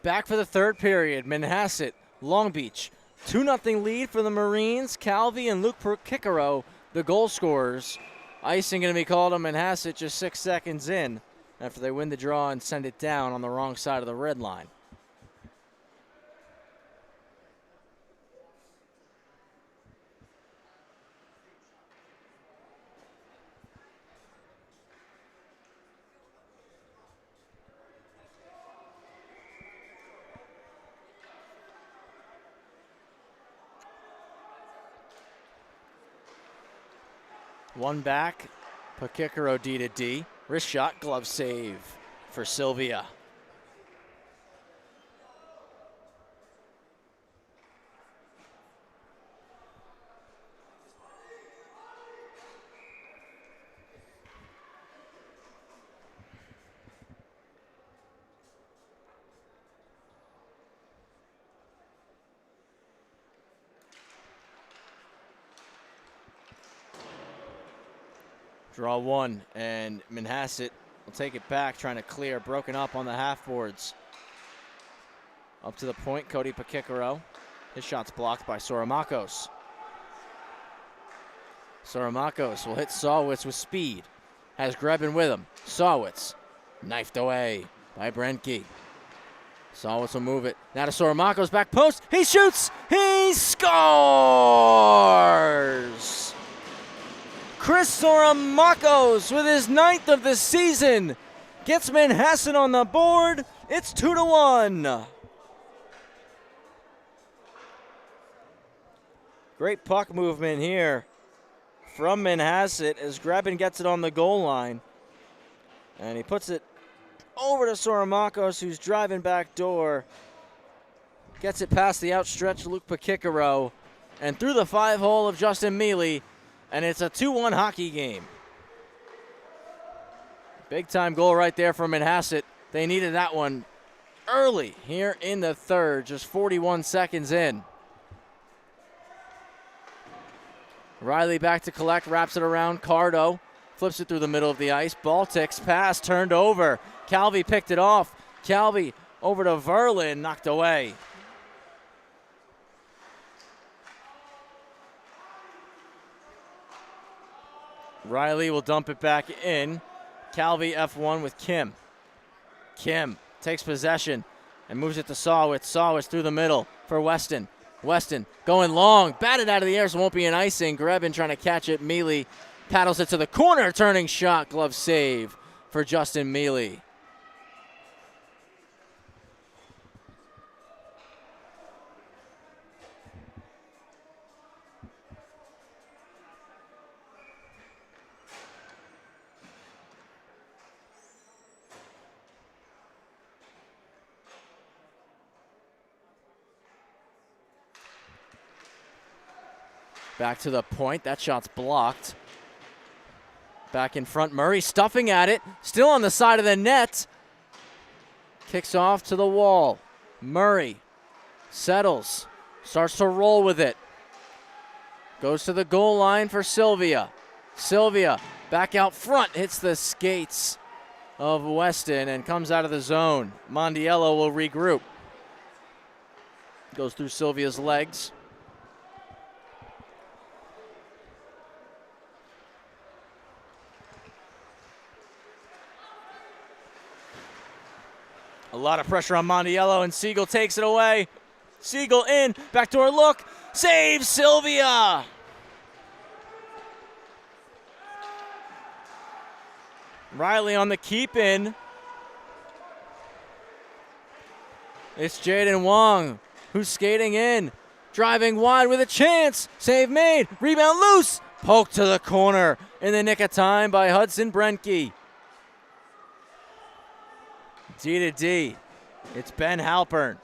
Back for the third period. Manhasset, Long Beach. 2-0 lead for the Marines. Calvi and Luke Kikero, the goal scorers. Icing going to be called on Manhasset just 6 seconds in after they win the draw and send it down on the wrong side of the red line. One back, Pakikero D to D. Wrist shot, glove save for Sylvia. Draw one, and Manhasset will take it back, trying to clear, broken up on the half boards. Up to the point, Cody Pakikero. His shot's blocked by Soramakos. Soramakos will hit Sawitz with speed. Has Grebin with him. Sawitz, knifed away by Brenke. Sawitz will move it. Now to Soramakos, back post. He shoots! He scores! Chris Soramakos with his 9th of the season gets Manhasset on the board. It's 2-1. Great puck movement here from Manhasset as Grebin gets it on the goal line. And he puts it over to Soramakos, who's driving back door. Gets it past the outstretched Luke Pakikero and through the 5-hole of Justin Mealy. And it's a 2-1 hockey game. Big time goal right there from Manhasset. They needed that one early here in the third, just 41 seconds in. Riley back to collect, wraps it around. Cardo flips it through the middle of the ice. Baltic's pass turned over. Calvi picked it off. Calvi over to Verlin, knocked away. Riley will dump it back in. Calvi F1 with Kim. Kim takes possession and moves it to Sawitz. Sawitz through the middle for Weston. Weston going long, batted out of the air, so won't be an icing. Grebin trying to catch it. Mealy paddles it to the corner, turning shot, glove save for Justin Mealy. Back to the point. That shot's blocked. Back in front. Murray stuffing at it. Still on the side of the net. Kicks off to the wall. Murray settles. Starts to roll with it. Goes to the goal line for Sylvia. Sylvia back out front. Hits the skates of Weston and comes out of the zone. Mondiello will regroup. Goes through Sylvia's legs. A lot of pressure on Mondiello, and Siegel takes it away. Siegel in, backdoor look, saves Sylvia. Riley on the keep in. It's Jaden Wong who's skating in, driving wide with a chance. Save made, rebound loose, poke to the corner in the nick of time by Hudson Brenke. D to D. It's Ben Halpern.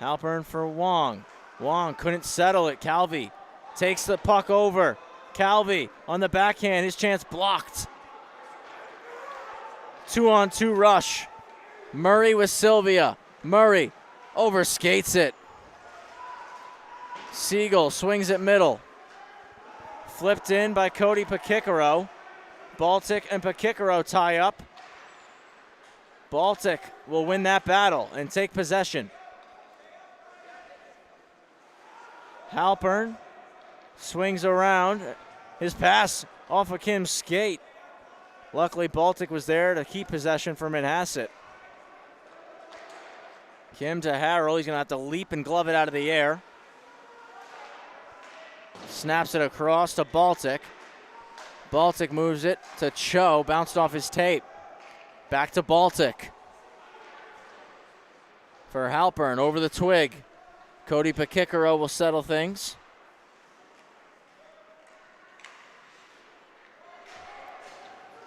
Halpern for Wong. Wong couldn't settle it. Calvi takes the puck over. Calvi on the backhand. His chance blocked. 2-on-2 rush. Murray with Sylvia. Murray overskates it. Siegel swings it middle. Flipped in by Cody Pakikero. Baltic and Pakikero tie up. Baltic will win that battle and take possession. Halpern swings around. His pass off of Kim's skate. Luckily, Baltic was there to keep possession for Manhasset. Kim to Harrell. He's going to have to leap and glove it out of the air. Snaps it across to Baltic. Baltic moves it to Cho. Bounced off his tape. Back to Baltic. For Halpern over the twig. Cody Pakikaro will settle things.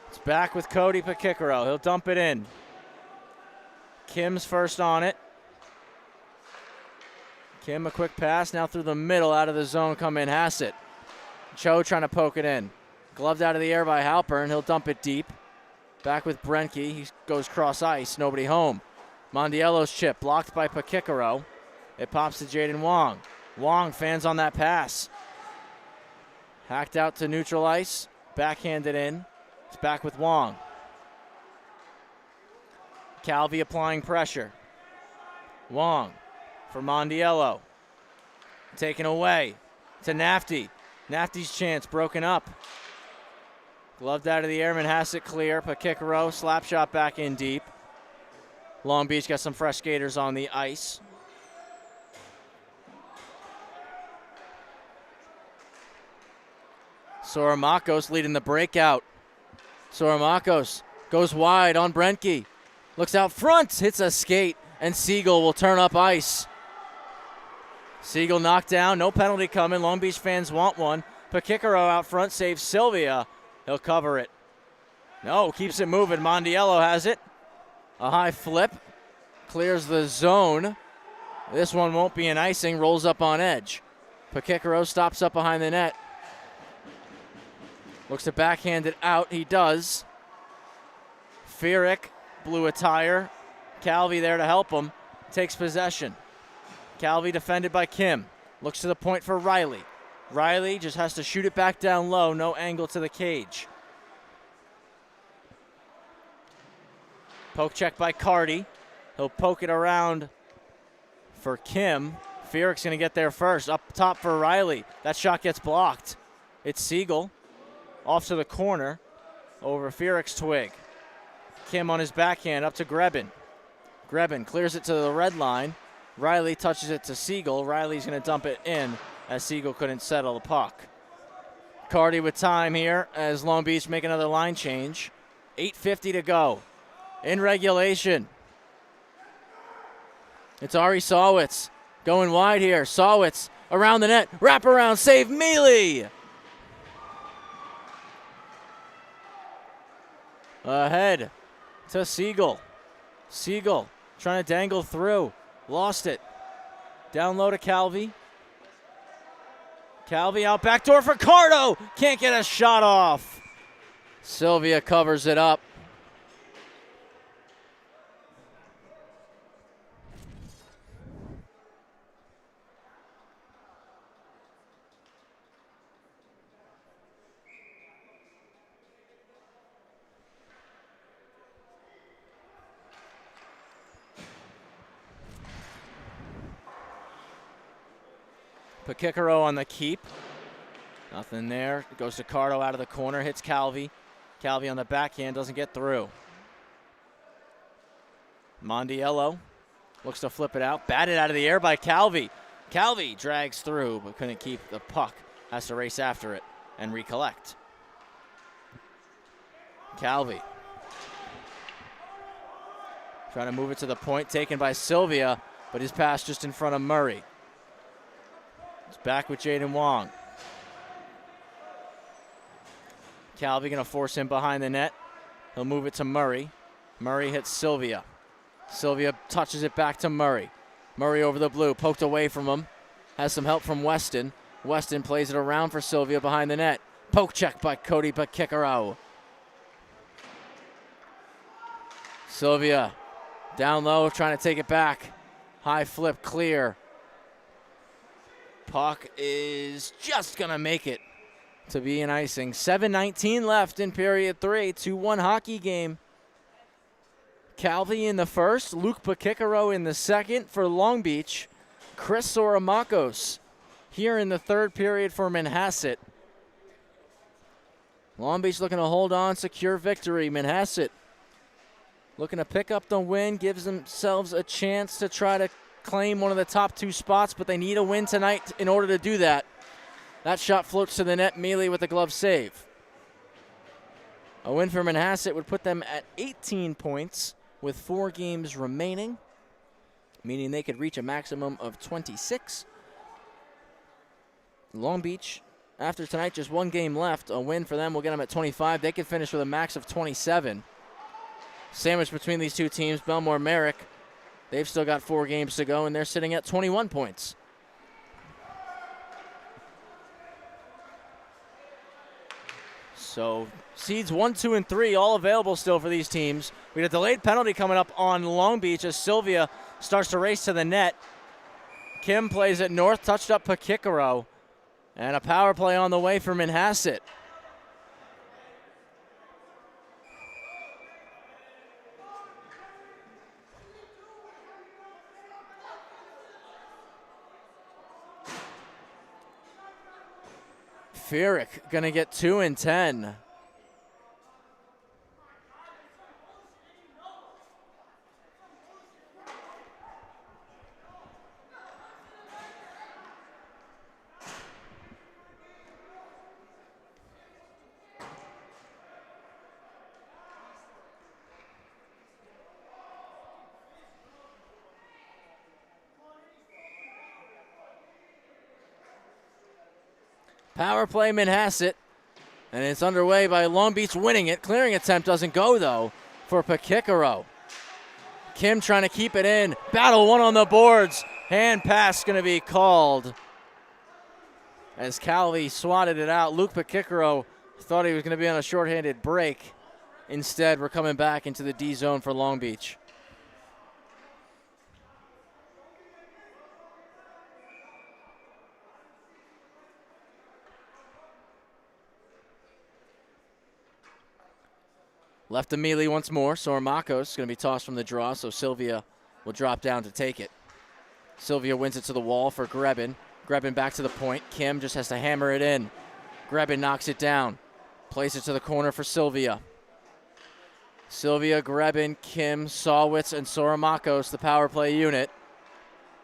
It's back with Cody Pakikaro. He'll dump it in. Kim's first on it. Kim a quick pass now through the middle, out of the zone come Manhasset. Cho trying to poke it in. Gloved out of the air by Halpern. He'll dump it deep. Back with Brenke. He goes cross ice. Nobody home. Mondiello's chip blocked by Pakikaro. It pops to Jaden Wong. Wong fans on that pass. Hacked out to neutral ice. Backhanded in. It's back with Wong. Calvi applying pressure. Wong for Mondiello. Taken away to Nafty. Nafty's chance broken up. Gloved out of the air. Manhasset clear. Pakikaro slap shot back in deep. Long Beach got some fresh skaters on the ice. Soramakos leading the breakout. Soramakos goes wide on Brenke. Looks out front, hits a skate, and Siegel will turn up ice. Siegel knocked down, no penalty coming. Long Beach fans want one. Pakikaro out front saves Sylvia. He'll cover it. No, keeps it moving. Mondiello has it. A high flip. Clears the zone. This one won't be an icing. Rolls up on edge. Pakikaro stops up behind the net. Looks to backhand it out. He does. Fierick blew a tire. Calvi there to help him. Takes possession. Calvi defended by Kim. Looks to the point for Riley. Riley just has to shoot it back down low. No angle to the cage. Poke check by Cardi. He'll poke it around for Kim. Fierick's going to get there first. Up top for Riley. That shot gets blocked. It's Siegel. Off to the corner. Over Fierick's twig. Kim on his backhand up to Grebin. Grebin clears it to the red line. Riley touches it to Siegel. Riley's going to dump it in as Siegel couldn't settle the puck. Cardi with time here as Long Beach make another line change. 8:50 to go in regulation. It's Ari Sawitz going wide here. Sawitz around the net. Wrap around, save Mealy. Ahead to Siegel. Siegel trying to dangle through. Lost it. Down low to Calvi. Calvi out backdoor for Cardo. Can't get a shot off. Sylvia covers it up. Pakikaro on the keep. Nothing there. Goes to Cardo out of the corner. Hits Calvi. Calvi on the backhand. Doesn't get through. Mondiello looks to flip it out. Batted out of the air by Calvi. Calvi drags through but couldn't keep the puck. Has to race after it and recollect. Calvi. Trying to move it to the point. Taken by Sylvia. But his pass just in front of Murray. It's back with Jaden Wong. Calvi going to force him behind the net. He'll move it to Murray. Murray hits Sylvia. Sylvia touches it back to Murray. Murray over the blue, poked away from him. Has some help from Weston. Weston plays it around for Sylvia behind the net. Poke check by Cody Pakikaro. Sylvia down low, trying to take it back. High flip, clear. Puck is just going to make it to be an icing. 7:19 left in period 3. 2-1 hockey game. Calvi in the first, Luke Pakikaro in the second for Long Beach. Chris Soramakos here in the third period for Manhasset. Long Beach looking to hold on, secure victory. Manhasset looking to pick up the win, gives themselves a chance to try to claim one of the top 2 spots, but they need a win tonight in order to do that. That shot floats to the net, Mealy with a glove save. A win for Manhasset would put them at 18 points with 4 games remaining, meaning they could reach a maximum of 26. Long Beach, after tonight, just 1 game left. A win for them will get them at 25. They could finish with a max of 27. Sandwiched between these 2 teams, Belmore Merrick, they've still got 4 games to go, and they're sitting at 21 points. So seeds 1, 2, and 3 all available still for these teams. We had a delayed penalty coming up on Long Beach as Sylvia starts to race to the net. Kim plays it north, touched up Pakikaro. And a power play on the way for Manhasset. Fierick going to get 2 and 10. Power play Manhasset, and it's underway by Long Beach winning it. Clearing attempt doesn't go, though, for Pakikaro. Kim trying to keep it in. Battle 1 on the boards. Hand pass going to be called as Calvi swatted it out. Luke Pakikaro thought he was going to be on a shorthanded break. Instead, we're coming back into the D zone for Long Beach. Left to Mealy once more. Soramakos is going to be tossed from the draw, so Sylvia will drop down to take it. Sylvia wins it to the wall for Grebin. Grebin back to the point. Kim just has to hammer it in. Grebin knocks it down. Plays it to the corner for Sylvia. Sylvia, Grebin, Kim, Sawitz, and Soramakos, the power play unit.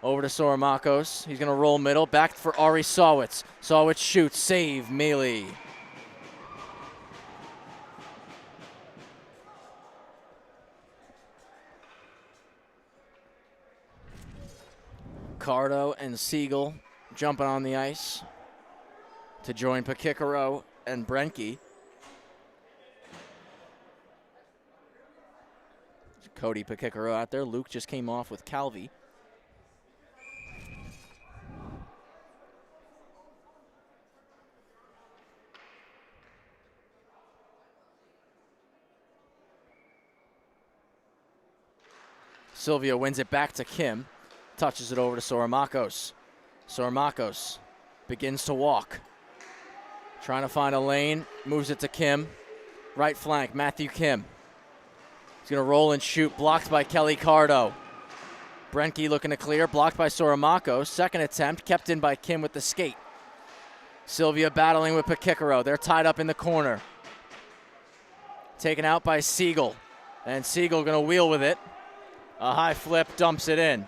Over to Soramakos. He's going to roll middle. Back for Ari Sawitz. Sawitz shoots. Save, Mealy. Cardo and Siegel jumping on the ice to join Pakikaro and Brenke. Cody Pakikaro out there. Luke just came off with Calvi. Sylvia wins it back to Kim. Touches it over to Soramakos. Soramakos begins to walk. Trying to find a lane. Moves it to Kim. Right flank, Matthew Kim. He's going to roll and shoot. Blocked by Kelly Cardo. Brenke looking to clear. Blocked by Soramakos. Second attempt. Kept in by Kim with the skate. Sylvia battling with Pakikaro. They're tied up in the corner. Taken out by Siegel. And Siegel going to wheel with it. A high flip. Dumps it in.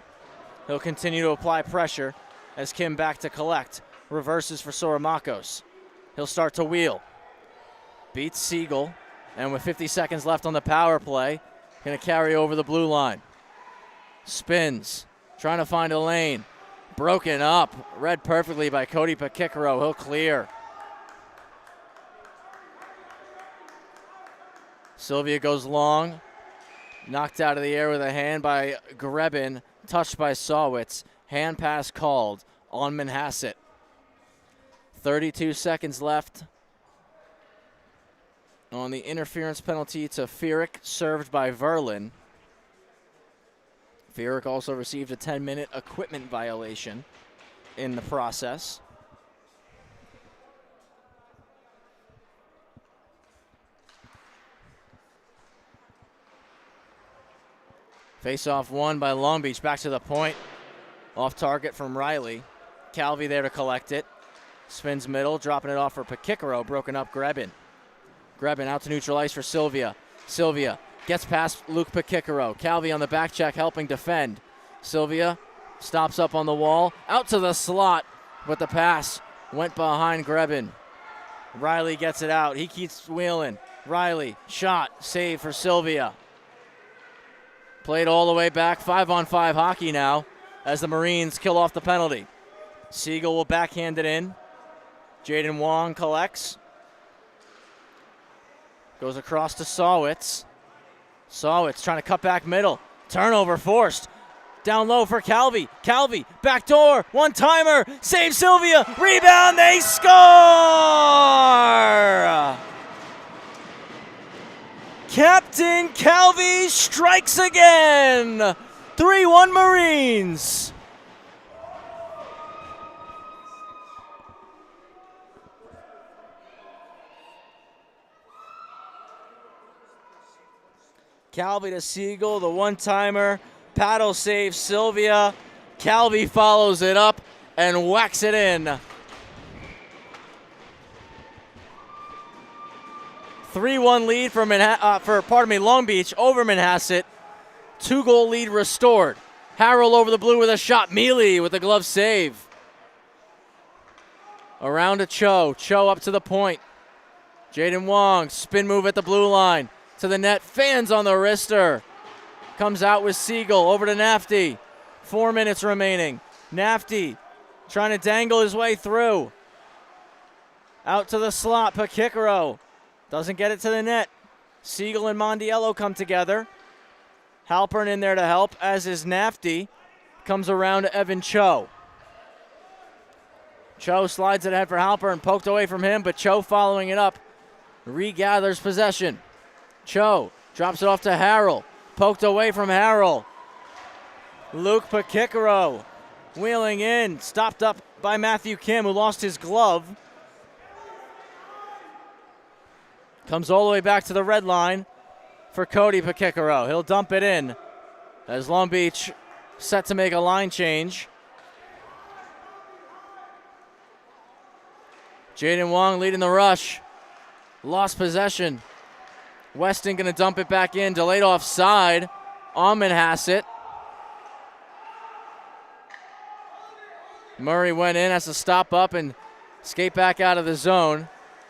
He'll continue to apply pressure as Kim back to collect. Reverses for Soramakos. He'll start to wheel. Beats Siegel. And with 50 seconds left on the power play, going to carry over the blue line. Spins. Trying to find a lane. Broken up. Read perfectly by Cody Pakikaro. He'll clear. Sylvia goes long. Knocked out of the air with a hand by Grebin. Touched by Sawitz. Hand pass called on Manhasset. 32 seconds left on the interference penalty to Fierick, served by Verlin. Fierick also received a 10-minute equipment violation in the process. Face-off won by Long Beach. Back to the point. Off target from Riley. Calvi there to collect it. Spins middle, dropping it off for Pakikaro. Broken up Grebin. Grebin out to neutral ice for Sylvia. Sylvia gets past Luke Pakikaro. Calvi on the back check helping defend. Sylvia stops up on the wall. Out to the slot, but the pass went behind Grebin. Riley gets it out. He keeps wheeling. Riley, shot, save for Sylvia. Played all the way back. 5-on-5 hockey now as the Marines kill off the penalty. Siegel will backhand it in. Jaden Wong collects. Goes across to Sawitz. Sawitz trying to cut back middle. Turnover forced. Down low for Calvi. Calvi, backdoor, one-timer, save Sylvia, rebound, they score! Captain Calvi strikes again. 3-1 Marines. Calvi to Siegel, the one-timer. Paddle save Sylvia. Calvi follows it up and whacks it in. 3-1 lead for Long Beach over Manhasset. 2-goal lead restored. Harrell over the blue with a shot. Mealy with the glove save. Around to Cho. Cho up to the point. Jaden Wong, spin move at the blue line. To the net, fans on the wrister. Comes out with Siegel, over to Nafty. 4 minutes remaining. Nafty trying to dangle his way through. Out to the slot, Pakikaro. Doesn't get it to the net. Siegel and Mondiello come together. Halpern in there to help, as is Nafty. Comes around to Evan Cho. Cho slides it ahead for Halpern, poked away from him, but Cho following it up. Regathers possession. Cho drops it off to Harrell. Poked away from Harrell. Luke Pakikaro wheeling in. Stopped up by Matthew Kim, who lost his glove. Comes all the way back to the red line for Cody Pakikaro. He'll dump it in as Long Beach set to make a line change. Jaden Wong leading the rush. Lost possession. Weston going to dump it back in. Delayed offside on Manhasset. Murray went in, has to stop up and skate back out of the zone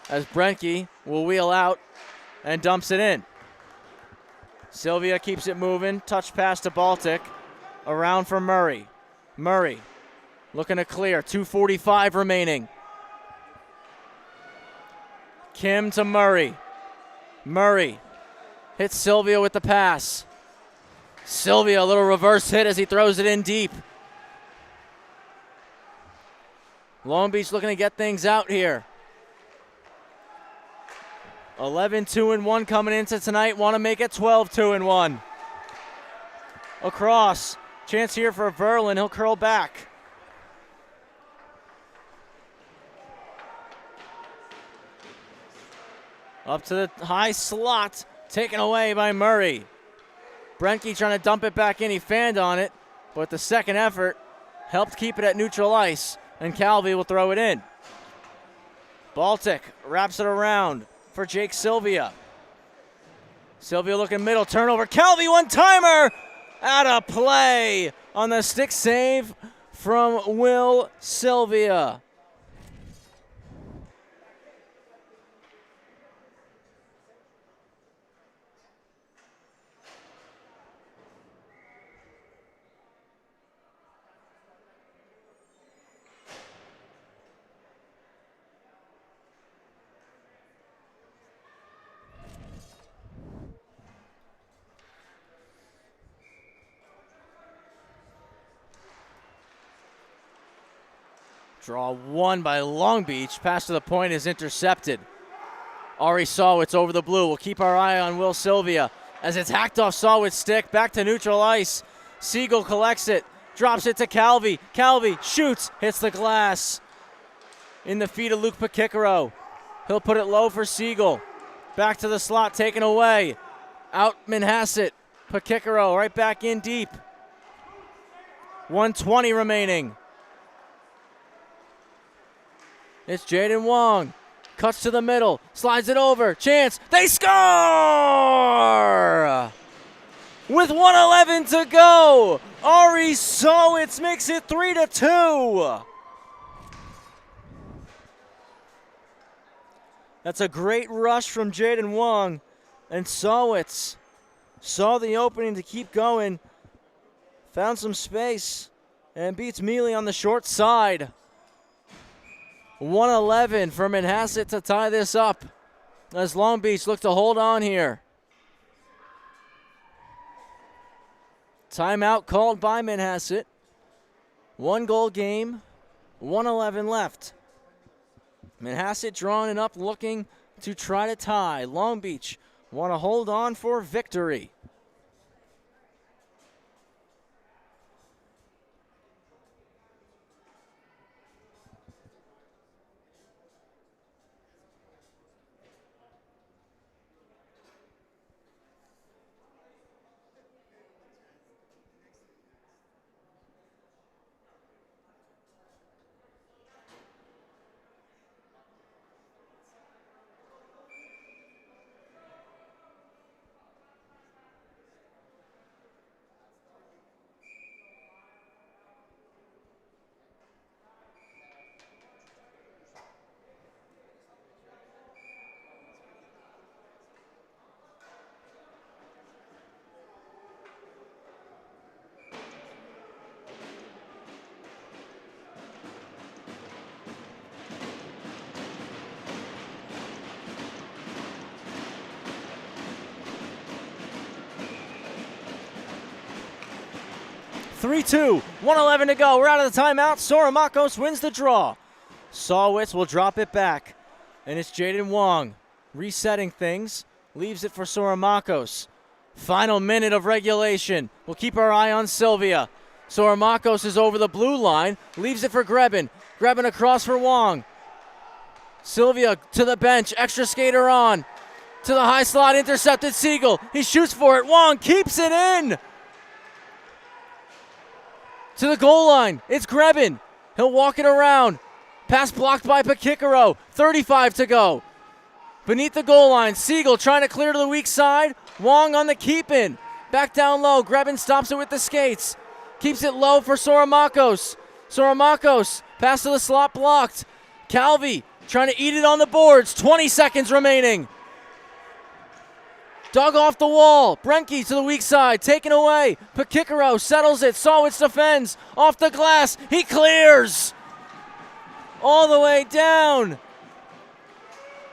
as Brenke will wheel out and dumps it in. Sylvia keeps it moving. Touch pass to Baltic. Around for Murray. Murray looking to clear. 2:45 remaining. Kim to Murray. Murray hits Sylvia with the pass. Sylvia, a little reverse hit as he throws it in deep. Long Beach looking to get things out here. 11-2-1 coming into tonight. Want to make it 12-2-1. Across. Chance here for Verlin. He'll curl back. Up to the high slot. Taken away by Murray. Brenke trying to dump it back in. He fanned on it, but the second effort helped keep it at neutral ice, and Calvi will throw it in. Baltic wraps it around for Jake Sylvia. Sylvia looking middle, turnover. Calvi, one-timer! Out of play on the stick save from Will Sylvia. Draw one by Long Beach. Pass to the point is intercepted. Ari Sawitz over the blue. We'll keep our eye on Will Sylvia as it's hacked off Sawitz's stick. Back to neutral ice. Siegel collects it. Drops it to Calvi. Calvi shoots. Hits the glass. In the feet of Luke Pakikaro. He'll put it low for Siegel. Back to the slot. Taken away. Out Manhasset. Pakikaro right back in deep. 1:20 remaining. It's Jaden Wong. Cuts to the middle. Slides it over. Chance. They score! With 1:11 to go. Ari Sowitz makes it 3-2. That's a great rush from Jaden Wong. And Sowitz saw the opening to keep going. Found some space and beats Mealy on the short side. 1:11 for Manhasset to tie this up as Long Beach look to hold on here. Timeout called by Manhasset. 1-goal game, 1:11 left. Manhasset drawing it up, looking to try to tie. Long Beach want to hold on for victory. (3-2), 1:11 to go. We're out of the timeout. Soramakos wins the draw. Sowitz will drop it back. And it's Jaden Wong resetting things. Leaves it for Soramakos. Final minute of regulation. We'll keep our eye on Sylvia. Soramakos is over the blue line. Leaves it for Grebin. Grebin across for Wong. Sylvia to the bench. Extra skater on. To the high slot. Intercepted Siegel. He shoots for it. Wong keeps it in. To the goal line. It's Grebin. He'll walk it around. Pass blocked by Pakikaro. 35 to go. Beneath the goal line, Siegel trying to clear to the weak side. Wong on the keep-in. Back down low. Grebin stops it with the skates. Keeps it low for Soramakos. Soramakos. Pass to the slot blocked. Calvi trying to eat it on the boards. 20 seconds remaining. Dug off the wall. Brenke to the weak side. Taken away. Pakikaro settles it. Sowitz defends. Off the glass. He clears. All the way down.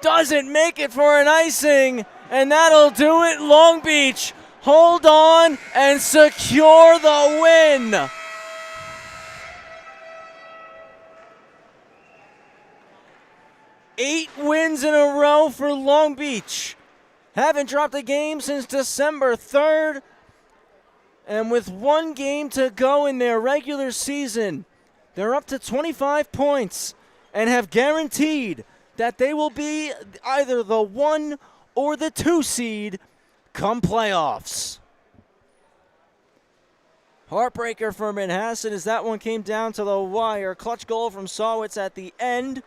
Doesn't make it for an icing. And that'll do it. Long Beach hold on and secure the win. Eight wins in a row for Long Beach. Haven't dropped a game since December 3rd. And with one game to go in their regular season, they're up to 25 points and have guaranteed that they will be either the 1 or the 2 seed come playoffs. Heartbreaker for Manhasset as that one came down to the wire. Clutch goal from Sowitz at the end.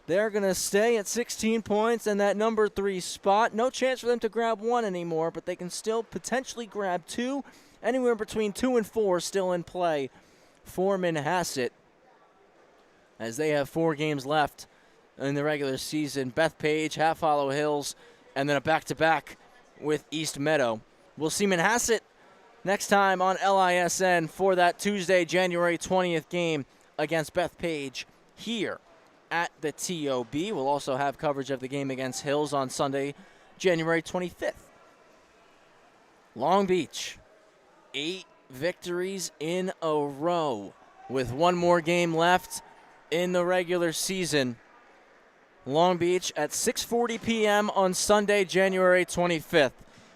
They're going to stay at 16 points in that number 3 spot. No chance for them to grab 1 anymore, but they can still potentially grab 2. Anywhere between 2 and 4 still in play for Manhasset as they have 4 games left in the regular season. Bethpage, Half Hollow Hills, and then a back-to-back with East Meadow. We'll see Manhasset next time on LISN for that Tuesday, January 20th game against Bethpage here at the TOB. We'll also have coverage of the game against Hills on Sunday, January 25th. Long Beach, 8 victories in a row with 1 more game left in the regular season. Long Beach at 6:40 p.m. on Sunday, January 25th,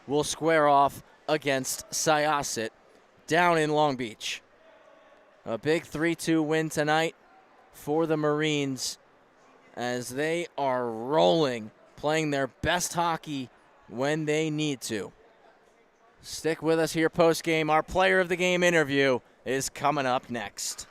will square off against Syosset down in Long Beach. A big 3-2 win tonight for the Marines as they are rolling, playing their best hockey when they need to. Stick with us here post-game. Our player of the game interview is coming up next.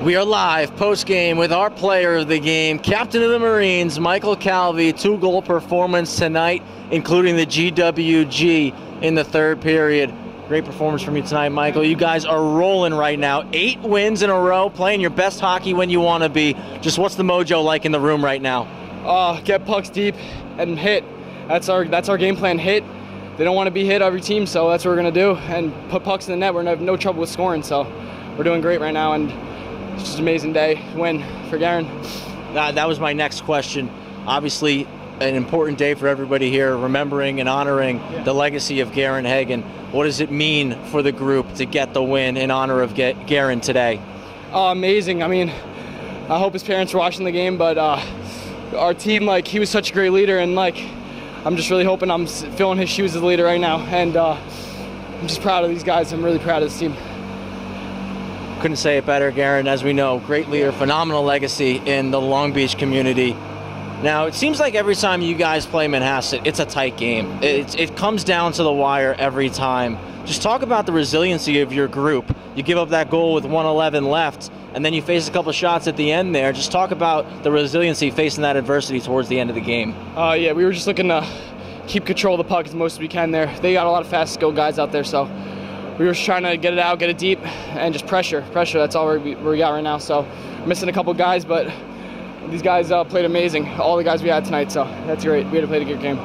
We are live post-game with our player of the game, captain of the Marines, Michael Calvi. 2-goal performance tonight, including the GWG in the third period. Great performance from you tonight, Michael. You guys are rolling right now. 8 wins in a row, playing your best hockey when you want to be. Just what's the mojo like in the room right now? Get pucks deep and hit. That's our game plan, hit. They don't want to be hit, every team, so that's what we're going to do. And put pucks in the net. We're going to have no trouble with scoring, so we're doing great right now. And it's just an amazing day, win for Garen. That was my next question. Obviously, an important day for everybody here, remembering and honoring the legacy of Garen Hagen. What does it mean for the group to get the win in honor of Garen today? Amazing. I mean, I hope his parents were watching the game, but our team, he was such a great leader, and I'm just really hoping I'm filling his shoes as a leader right now. And I'm just proud of these guys. I'm really proud of this team. Couldn't say it better, Garen. As we know, great leader, phenomenal legacy in the Long Beach community. Now, it seems like every time you guys play Manhasset, it's a tight game. It comes down to the wire every time. Just talk about the resiliency of your group. You give up that goal with 1:11 left, and then you face a couple shots at the end there. Just talk about the resiliency facing that adversity towards the end of the game. Yeah, we were just looking to keep control of the puck as most as we can there. They got a lot of fast, skilled guys out there, so we were just trying to get it out, get it deep, and just pressure. That's all we got right now. So missing a couple guys, but these guys played amazing. All the guys we had tonight, so that's great. We had to play a good game.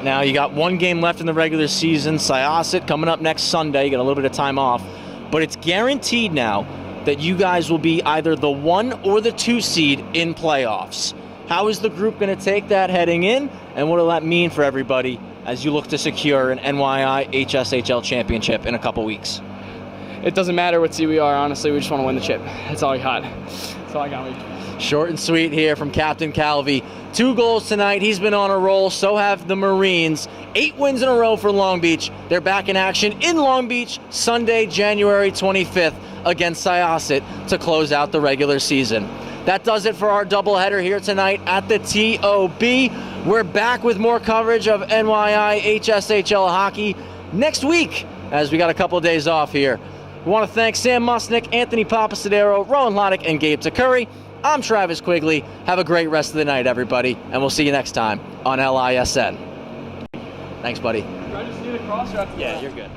Now you got 1 game left in the regular season. NYIHSHL coming up next Sunday. You got a little bit of time off, but it's guaranteed now that you guys will be either the 1 or the 2 seed in playoffs. How is the group going to take that heading in, and what will that mean for everybody as you look to secure an NYIHSHL championship in a couple weeks? It doesn't matter what seed we are, honestly. We just want to win the chip. That's all I got. That's all I got. Short and sweet here from Captain Calvi. 2 goals tonight. He's been on a roll. So have the Marines. 8 wins in a row for Long Beach. They're back in action in Long Beach Sunday, January 25th against NYIHSHL to close out the regular season. That does it for our doubleheader here tonight at the TOB. We're back with more coverage of NYIHSHL hockey next week, as we got a couple of days off here. We want to thank Sam Musnick, Anthony Papasadero, Rowan Loddick, and Gabe Takuri. I'm Travis Quigley. Have a great rest of the night, everybody, and we'll see you next time on LISN. Thanks, buddy. I just need a cross-wrap. Yeah, you're good.